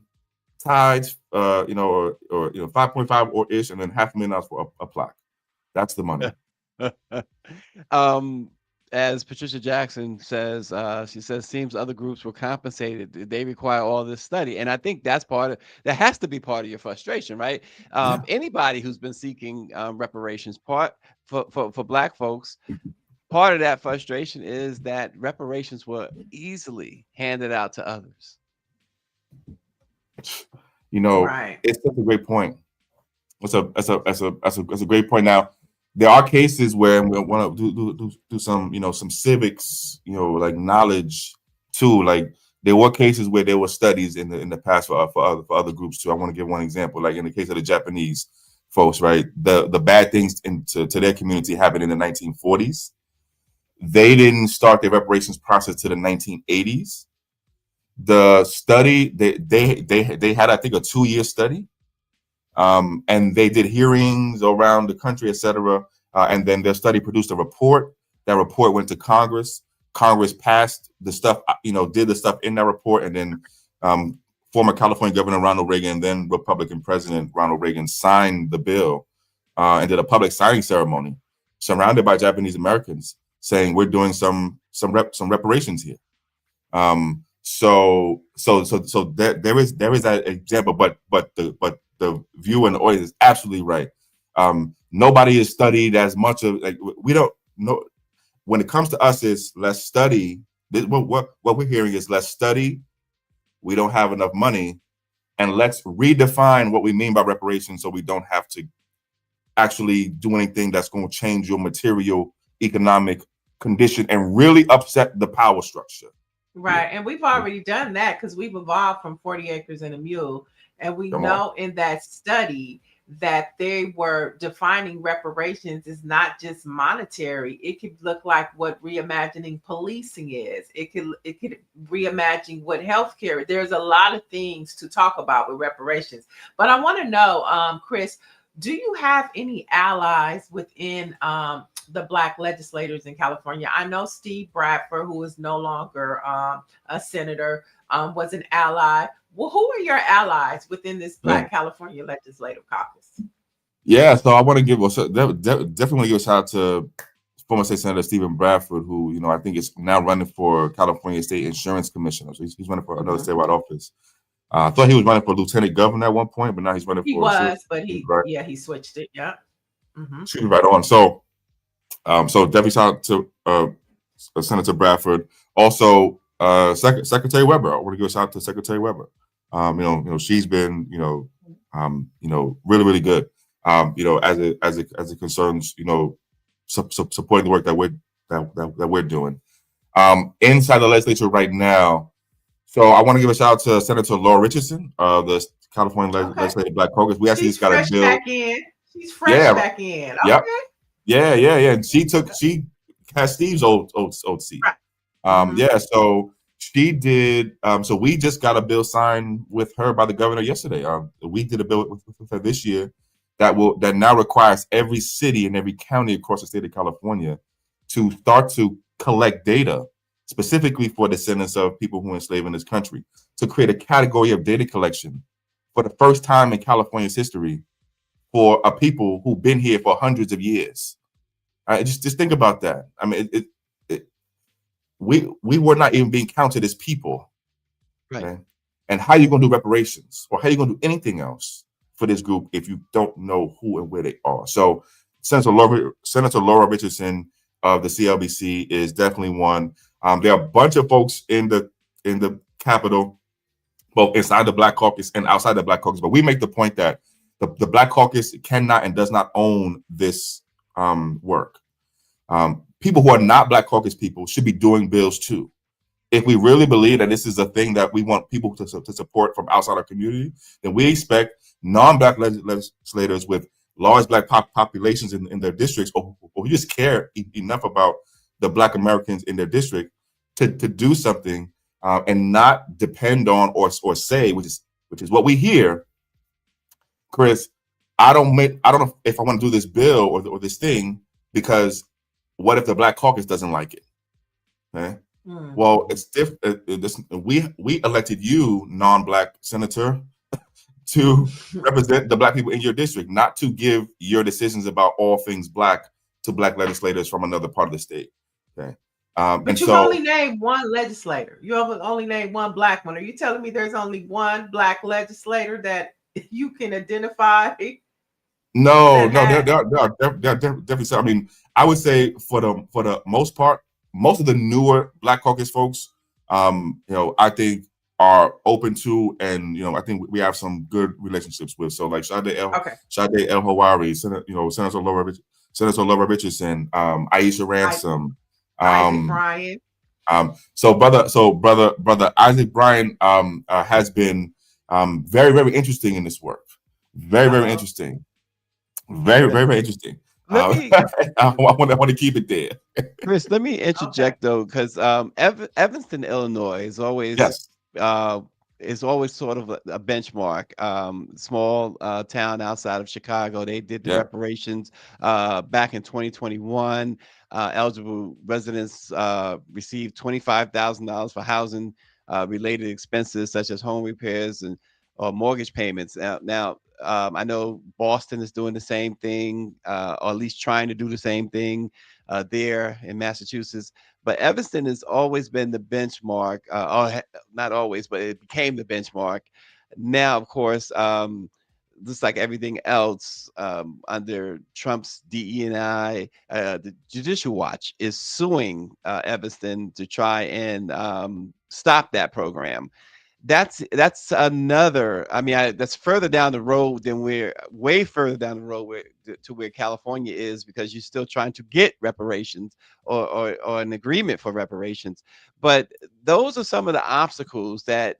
tides, or 5.5 or ish, and then $500,000 for a plaque. That's the money. As Patricia Jackson says, she says, seems other groups were compensated. They require all this study. And I think that has to be part of your frustration, right? Anybody who's been seeking reparations, for Black folks, part of that frustration is that reparations were easily handed out to others. Right. It's such a great point. That's a great point. Now, there are cases where we want to do some, some civics, like knowledge too. Like there were cases where there were studies in the past for other groups too. I want to give one example. Like in the case of the Japanese folks, right? The bad things to their community happened in the 1940s. They didn't start their reparations process to the 1980s. The study they had, I think, a 2-year study. And they did hearings around the country, etc. And then their study produced a report. That report went to Congress. Congress passed the stuff, did the stuff in that report. And then former California Governor Ronald Reagan, then Republican President Ronald Reagan, signed the bill and did a public signing ceremony surrounded by Japanese Americans, saying we're doing some reparations here. So there is that example, but the viewer and the audience is absolutely right. Nobody is studied as much of, like, we don't know. When it comes to us, is let's study. What we're hearing is let's study. We don't have enough money, and let's redefine what we mean by reparations, so we don't have to actually do anything that's going to change your material economic condition and really upset the power structure. Right, and we've already done that because we've evolved from 40 acres and a mule. And we know in that study that they were defining reparations is not just monetary. It could look like what reimagining policing is. It could reimagine what healthcare. There's a lot of things to talk about with reparations. But I want to know, Chris, do you have any allies within the Black legislators in California? I know Steve Bradford, who is no longer a senator, was an ally. Well, who are your allies within this Black California Legislative Caucus? Yeah, so I want to give definitely want to give a shout out to former State Senator Stephen Bradford, who I think is now running for California State Insurance Commissioner. So he's running for another statewide office. I thought he was running for lieutenant governor at one point, but now he's running for. He switched it. Yeah. Should be right on. So, so definitely shout out to Senator Bradford. Also, Secretary Weber. I want to give a shout out to Secretary Weber. She's been really, really good. As it concerns supporting the work that we're doing. Inside the legislature right now. So I want to give a shout out to Senator Laura Richardson of the California Legislative Black Caucus. We actually just got a bill. She's fresh back in. Okay. Yep. Yeah. And she has Steve's old seat. Right. Yeah. So she did. So we just got a bill signed with her by the governor yesterday. We did a bill with her this year that now requires every city and every county across the state of California to start to collect data specifically for descendants of people who were enslaved in this country, to create a category of data collection for the first time in California's history for a people who've been here for hundreds of years. Just think about that. I mean, we were not even being counted as people. Right. Okay? And how are you going to do reparations, or how are you going to do anything else for this group if you don't know who and where they are? So Senator Laura Richardson of the CLBC is definitely one. There are a bunch of folks in the Capitol, both inside the Black Caucus and outside the Black Caucus. But we make the point that the Black Caucus cannot and does not own this work. People who are not Black Caucus people should be doing bills too. If we really believe that this is a thing that we want people to support from outside our community, then we expect non-Black legislators with large Black populations in their districts, or who just care enough about the Black Americans in their district to do something and not depend on or say, which is what we hear, Chris, I don't know if I want to do this bill or this thing because what if the Black Caucus doesn't like it? Okay? Well, it's different. We elected you, non-Black senator, to represent the Black people in your district, not to give your decisions about all things Black to Black legislators from another part of the state. Okay. But you've only named one legislator. You only named one Black one. Are you telling me there's only one Black legislator that you can identify? No, there are definitely some. I mean, I would say for the most part, most of the newer Black Caucus folks, I think are open to, and I think we have some good relationships with. So like Sade El Hawari, Senator Laura Richardson, Aisha Ransom, Isaac Bryan. So brother Isaac Bryan has been very, very interesting in this work. Very interesting. Very interesting. I want to keep it there. Chris, let me interject though, because Evanston, Illinois is always sort of a benchmark. Small town outside of Chicago. They did the reparations back in 2021. Eligible residents received $25,000 for housing related expenses such as home repairs and mortgage payments. Now, I know Boston is doing the same thing, or at least trying to do the same thing there in Massachusetts. But Evanston has always been the benchmark, or not always, but it became the benchmark. Now, of course, just like everything else under Trump's DE&I, the Judicial Watch is suing Evanston to try and stop that program. That's another. I mean, that's further down the road than we're way further down the road to where California is, because you're still trying to get reparations or an agreement for reparations. But those are some of the obstacles that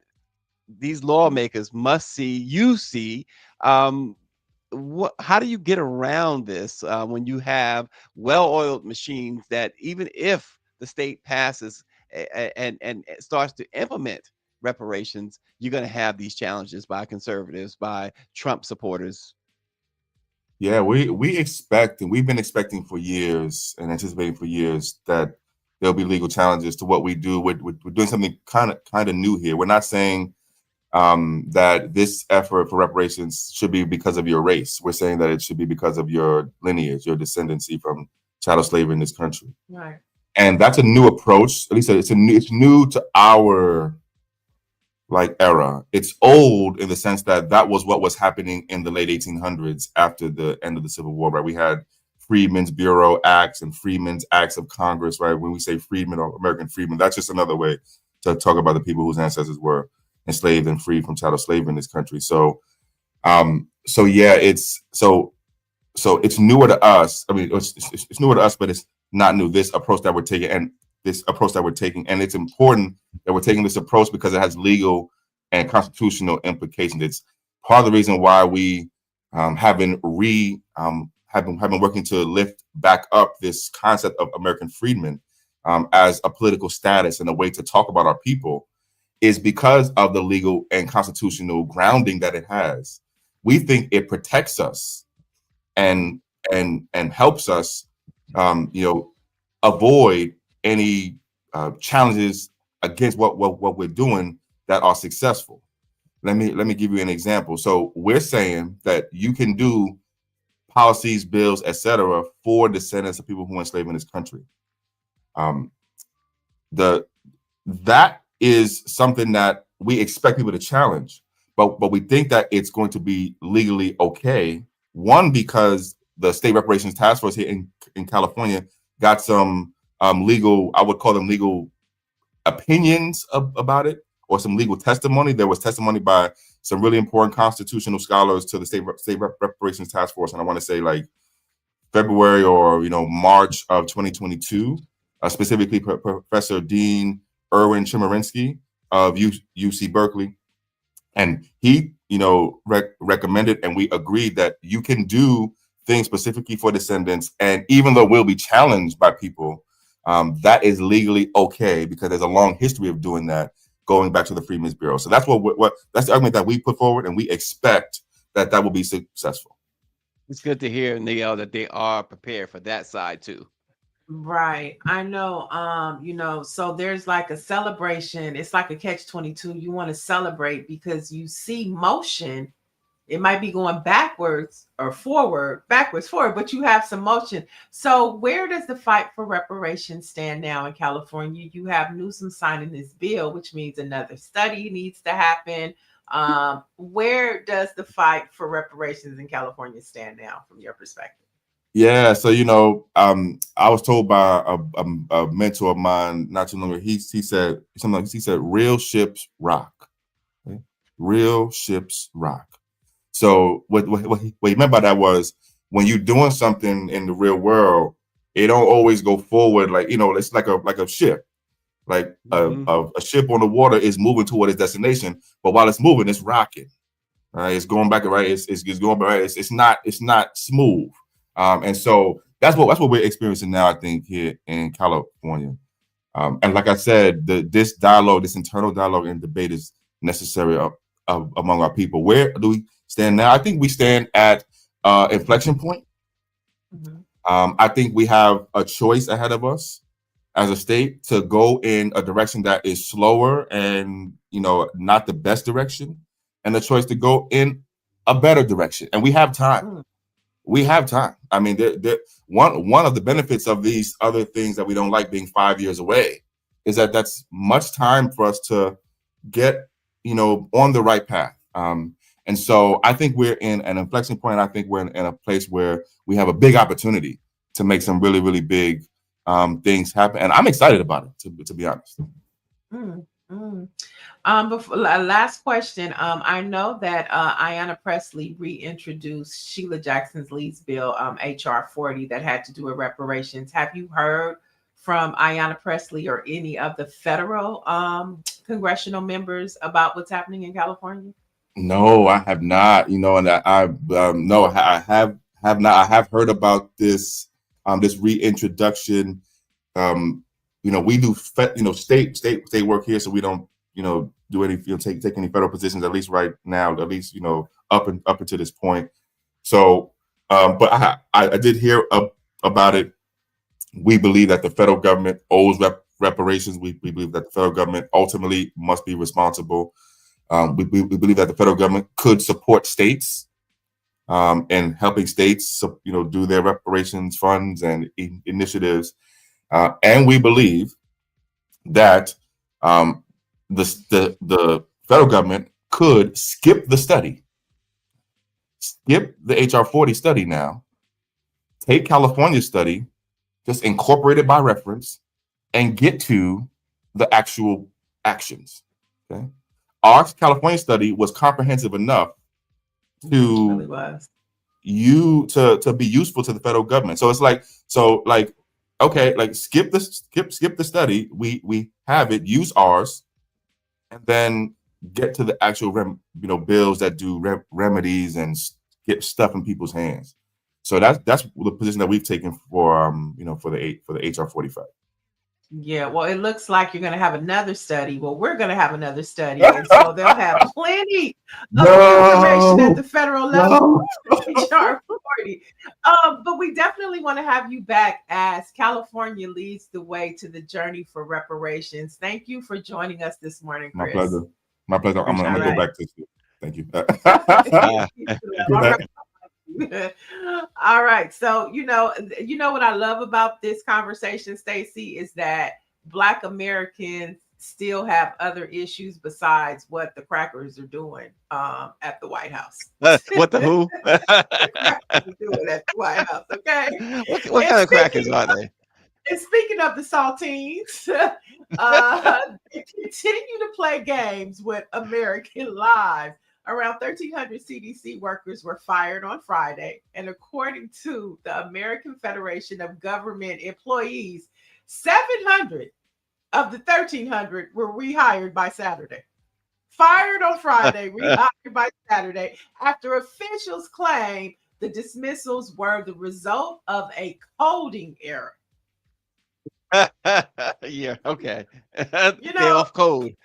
these lawmakers must see. You see, how do you get around this when you have well-oiled machines that even if the state passes and starts to implement reparations, you're going to have these challenges by conservatives, by Trump supporters? Yeah, we expect, and we've been expecting for years and anticipating for years that there'll be legal challenges to what we do. We're doing something kind of new here. We're not saying that this effort for reparations should be because of your race. We're saying that it should be because of your lineage, your descendancy from chattel slavery in this country. Right. And that's a new approach. At least it's new to our era. It's old in the sense that that was what was happening in the late 1800s after the end of the Civil War, right? We had Freedmen's Bureau Acts and Freedmen's Acts of Congress, right? When we say freedmen or American freedmen, that's just another way to talk about the people whose ancestors were enslaved and freed from chattel slavery in this country. So yeah, it's newer to us. I mean, it's newer to us, but it's not new. This approach that we're taking, and it's important that we're taking this approach because it has legal and constitutional implications. It's part of the reason why we have been working to lift back up this concept of American freedmen as a political status and a way to talk about our people, is because of the legal and constitutional grounding that it has. We think it protects us and helps us, avoid any challenges against what we're doing that are successful. Let me give you an example. So we're saying that you can do policies, bills, etc., for descendants of people who were enslaved in this country. That is something that we expect people to challenge, but we think that it's going to be legally okay. One, because the State Reparations Task Force here in California got some legal, I would call them legal opinions about it, or some legal testimony. There was testimony by some really important constitutional scholars to the State Reparations Task Force, and I want to say like February or March of 2022, specifically Professor Dean Erwin Chemerinsky of UC Berkeley, and he recommended, and we agreed that you can do things specifically for descendants, and even though we'll be challenged by people, that is legally okay because there's a long history of doing that going back to the Freedmen's Bureau. So that's that's the argument that we put forward, and we expect that will be successful. It's good to hear, Niele, that they are prepared for that side too. Right. I know. So there's like a celebration. It's like a catch-22. You want to celebrate because you see motion. It might be going backwards or forward, but you have some motion. So where does the fight for reparations stand now in California? You have Newsom signing this bill, which means another study needs to happen. Where does the fight for reparations in California stand now from your perspective? Yeah, so I was told by a mentor of mine not too long ago. He said something like, he said, "Real ships rock." Okay? Real ships rock. So what he meant by that was, when you're doing something in the real world, it don't always go forward. Like it's like a ship. Like a ship on the water is moving toward its destination, but while it's moving, it's rocking. Right? It's going back, right? It's going back. Right? It's not smooth. And so that's what we're experiencing now, I think, here in California. And like I said, this internal dialogue and debate is necessary among our people. Where do we stand now? I think we stand at inflection point. Mm-hmm. I think we have a choice ahead of us as a state to go in a direction that is slower and not the best direction, and the choice to go in a better direction. And we have time. Mm. We have time. I mean, one of the benefits of these other things that we don't like being 5 years away is that that's much time for us to get, on the right path. And so I think we're in an inflection point. I think we're in a place where we have a big opportunity to make some really, really big things happen. And I'm excited about it, to be honest. Before, last question. I know that Ayanna Pressley reintroduced Sheila Jackson Lee's bill, HR 40, that had to do with reparations. Have you heard from Ayanna Pressley or any of the federal congressional members about what's happening in California? No, I have not. You know, and no, I have not. I have heard about this this reintroduction. You know, we do state work here, so we don't do any take any federal positions, at least right now, at least up until this point. So, but I did hear about it. We believe that the federal government owes reparations. We believe that the federal government ultimately must be responsible. We believe that the federal government could support states and helping states, do their reparations funds and initiatives. And we believe that the federal government could skip the study, skip the HR 40 study now, take California's study, just incorporate it by reference, and get to the actual actions. Okay. Our California study was comprehensive enough to really was. to be useful to the federal government. So it's okay, skip the study. We have it, use ours, and then get to the actual bills that do remedies and get stuff in people's hands. So that's the position that we've taken for for the HR 45. Yeah, well, it looks like you're going to have another study. Well, we're going to have another study, and so they'll have plenty of information at the federal level. HR 40. But we definitely want to have you back as California leads the way to the journey for reparations. Thank you for joining us this morning, Chris. My pleasure. I'm gonna go back to you. Thank you. All right. So, you know what I love about this conversation, Stacy, is that Black Americans still have other issues besides what the crackers are doing at the White House. What the who? The crackers are doing at the White House. Okay. What kind of crackers are they? And speaking of the saltines, they continue to play games with American lives. Around 1,300 CDC workers were fired on Friday. And according to the American Federation of Government Employees, 700 of the 1,300 were rehired by Saturday. Fired on Friday, rehired by Saturday, after officials claim the dismissals were the result of a coding error. Yeah, okay. They're off code.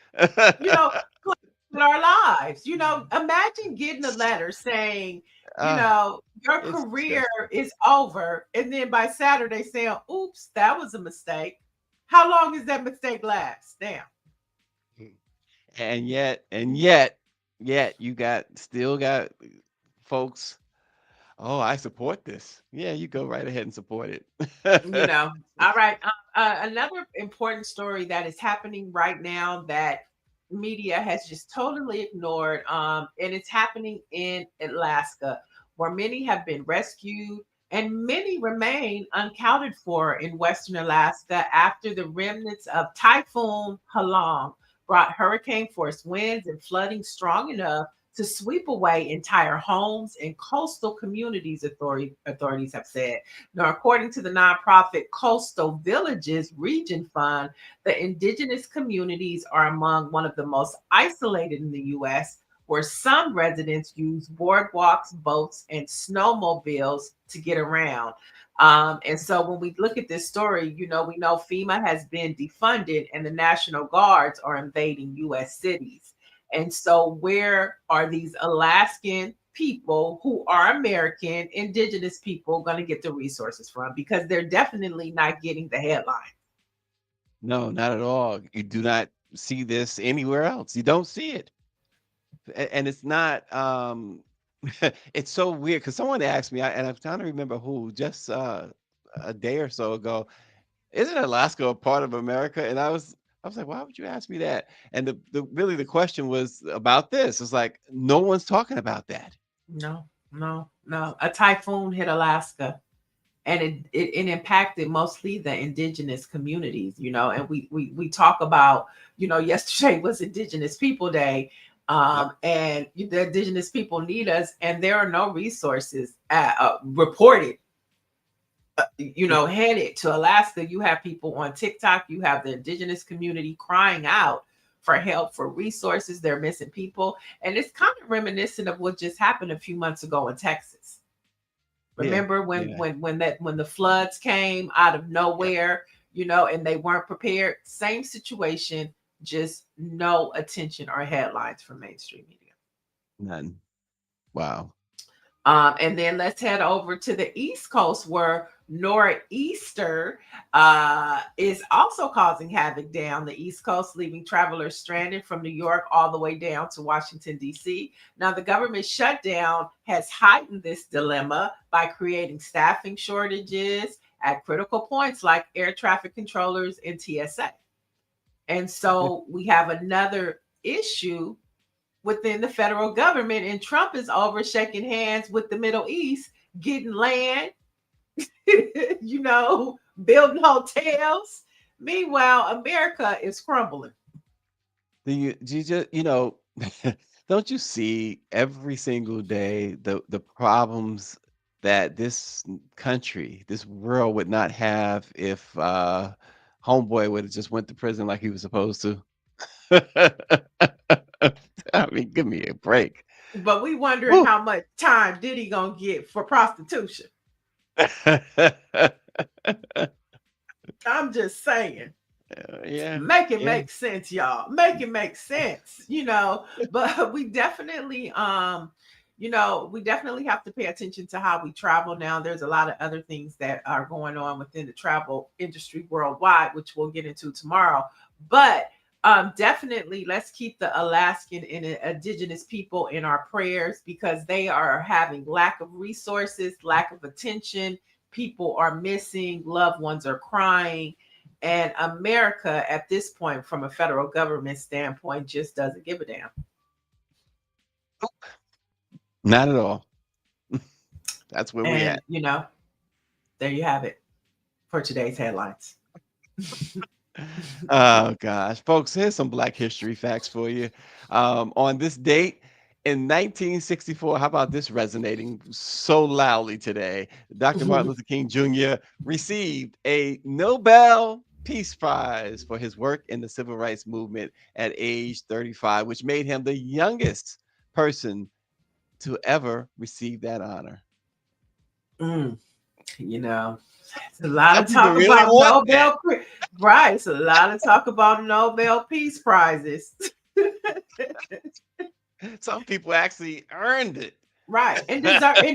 Our lives, imagine getting a letter saying, your career is over, and then by Saturday saying, oops, that was a mistake. How long does that mistake last? Damn. And yet you still got folks. Oh, I support this. Yeah, you go right ahead and support it. All right. Another important story that is happening right now that media has just totally ignored, and it's happening in Alaska, where many have been rescued and many remain unaccounted for in Western Alaska after the remnants of Typhoon Halong brought hurricane force winds and flooding strong enough to sweep away entire homes and coastal communities, authorities have said. Now, according to the nonprofit Coastal Villages Region Fund, the indigenous communities are among one of the most isolated in the U.S., where some residents use boardwalks, boats, and snowmobiles to get around. And so when we look at this story, we know FEMA has been defunded and the National Guards are invading U.S. cities. And so where are these Alaskan people who are American, indigenous people, going to get the resources from? Because they're definitely not getting the headline. No, not at all. You do not see this anywhere else. You don't see it. And it's not, it's so weird because someone asked me, and I'm trying to remember who, just a day or so ago, isn't Alaska a part of America? And I was like, why would you ask me that? And the question was about this. It's like, no one's talking about that. No. A typhoon hit Alaska, and it impacted mostly the indigenous communities, and we talk about, yesterday was Indigenous People Day. And the indigenous people need us, and there are no resources reported headed to Alaska. You have people on TikTok, you have the indigenous community crying out for help, for resources. They're missing people. And it's kind of reminiscent of what just happened a few months ago in Texas. Remember when the floods came out of nowhere, you know, and they weren't prepared? Same situation, just no attention or headlines from mainstream media. None. Wow. And then let's head over to the East Coast, where nor'easter is also causing havoc down the East Coast, leaving travelers stranded from New York all the way down to Washington, D.C. Now, the government shutdown has heightened this dilemma by creating staffing shortages at critical points like air traffic controllers and TSA. And so we have another issue within the federal government, and Trump is over shaking hands with the Middle East, getting land, you know, building hotels. Meanwhile, America is crumbling. You just, you know, don't you see every single day the problems that this country, this world would not have if homeboy would have just went to prison like he was supposed to? I mean, give me a break. But we wondering how much time Diddy gonna get for prostitution. I'm just saying. Yeah. Make it make sense, y'all. Make it make sense, you know. But we definitely you know, we definitely have to pay attention to how we travel now. There's a lot of other things that are going on within the travel industry worldwide, which we'll get into tomorrow. But definitely let's keep the Alaskan and indigenous people in our prayers, because they are having lack of resources, lack of attention. People are missing, loved ones are crying. And America at this point, from a federal government standpoint, just doesn't give a damn. Not at all. That's where we at. You know, there you have it for today's headlines. Oh gosh, folks, here's some Black history facts for you. On this date in 1964, how about this resonating so loudly today? Dr. Martin Luther King Jr. received a Nobel Peace Prize for his work in the civil rights movement at age 35, which made him the youngest person to ever receive that honor. You know, it's a lot of talk about Nobel, right? It's a lot of talk about Nobel Peace Prizes. Some people actually earned it, right? And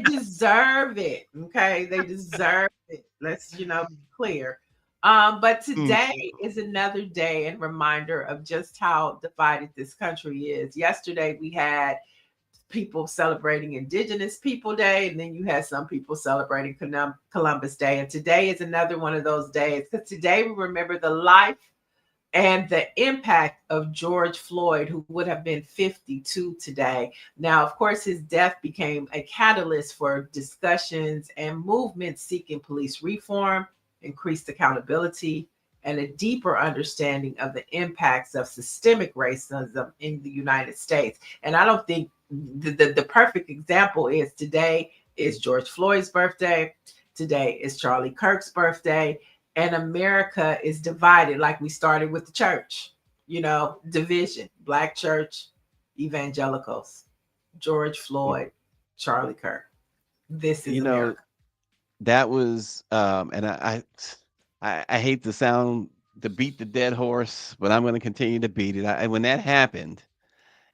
deserve it. Okay, they deserve it. Let's, you know, be clear. But today is another day and reminder of just how divided this country is. Yesterday we had people celebrating Indigenous People Day, and then you had some people celebrating Columbus Day. And today is another one of those days, because today we remember the life and the impact of George Floyd, who would have been 52 today. Now, of course, his death became a catalyst for discussions and movements seeking police reform, increased accountability, and a deeper understanding of the impacts of systemic racism in the United States. And I don't think the perfect example is today is George Floyd's birthday. Today is Charlie Kirk's birthday. And America is divided, like we started with the church, you know, division, Black church, evangelicals, George Floyd, Charlie Kirk. This is, you know, America. That was, and I hate to beat the dead horse, but I'm going to continue to beat it. When that happened,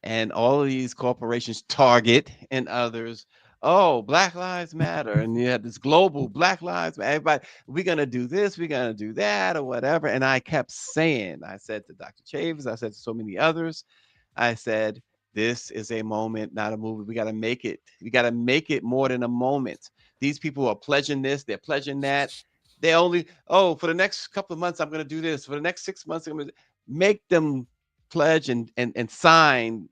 and all of these corporations, Target and others, oh, Black Lives Matter, and you had this global Black Lives Matter, everybody, we're going to do this, we're going to do that, or whatever. And I kept saying, I said to Dr. Chavis, I said to so many others, I said, this is a moment, not a movie. We got to make it. We got to make it more than a moment. These people are pledging this, they're pledging that. They only, for the next couple of months, I'm going to do this. For the next 6 months, I'm going to make them pledge and sign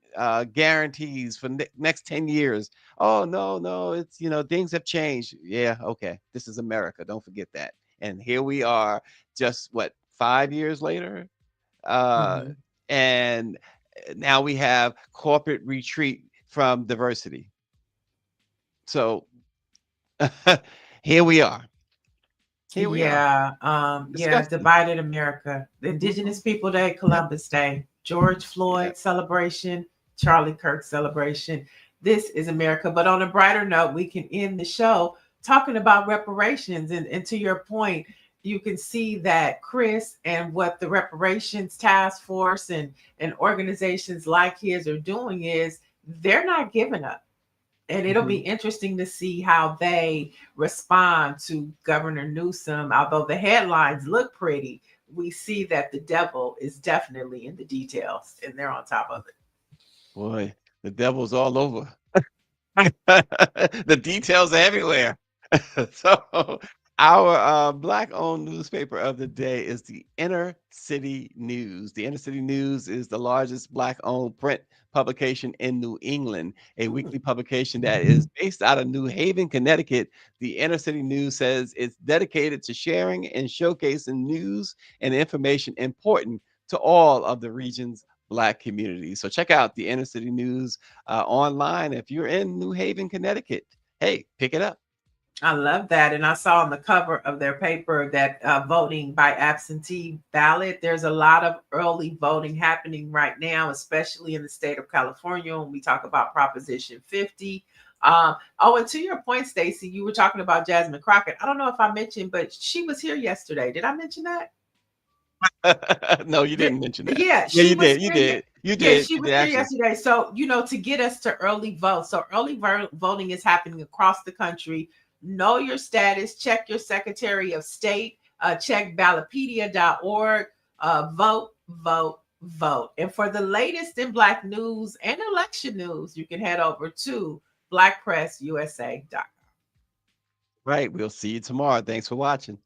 guarantees for next 10 years. Oh, no, it's, you know, things have changed. Yeah, okay. This is America. Don't forget that. And here we are just, 5 years later? And now we have corporate retreat from diversity. So here we are. Divided America. The Indigenous People Day, Columbus Day. George Floyd celebration, Charlie Kirk celebration. This is America. But on a brighter note, we can end the show talking about reparations. And to your point, you can see that Chris and what the reparations task force and organizations like his are doing is they're not giving up. And it'll be interesting to see how they respond to Governor Newsom. Although the headlines look pretty, we see that the devil is definitely in the details, and they're on top of it. Boy, the devil's all over. The details are everywhere. So our Black-owned newspaper of the day is the Inner City News. The Inner City News is the largest Black-owned print publication in New England, a weekly publication that is based out of New Haven, Connecticut. The Inner City News says it's dedicated to sharing and showcasing news and information important to all of the region's Black communities. So check out the Inner City News online if you're in New Haven, Connecticut. Hey, pick it up. I love that. And I saw on the cover of their paper that voting by absentee ballot, there's a lot of early voting happening right now, especially in the state of California when we talk about Proposition 50. And to your point, Stacy, you were talking about Jasmine Crockett. I don't know if I mentioned, but she was here yesterday. Did I mention that? No, you didn't mention that. Yeah, you did. You did. You did. Yeah, she was here yesterday. So, to get us to early vote. So early voting is happening across the country. Know your status, check your Secretary of State, check ballotpedia.org, vote, vote, vote. And for the latest in Black news and election news, you can head over to BlackPressUSA.com. Right. We'll see you tomorrow. Thanks for watching.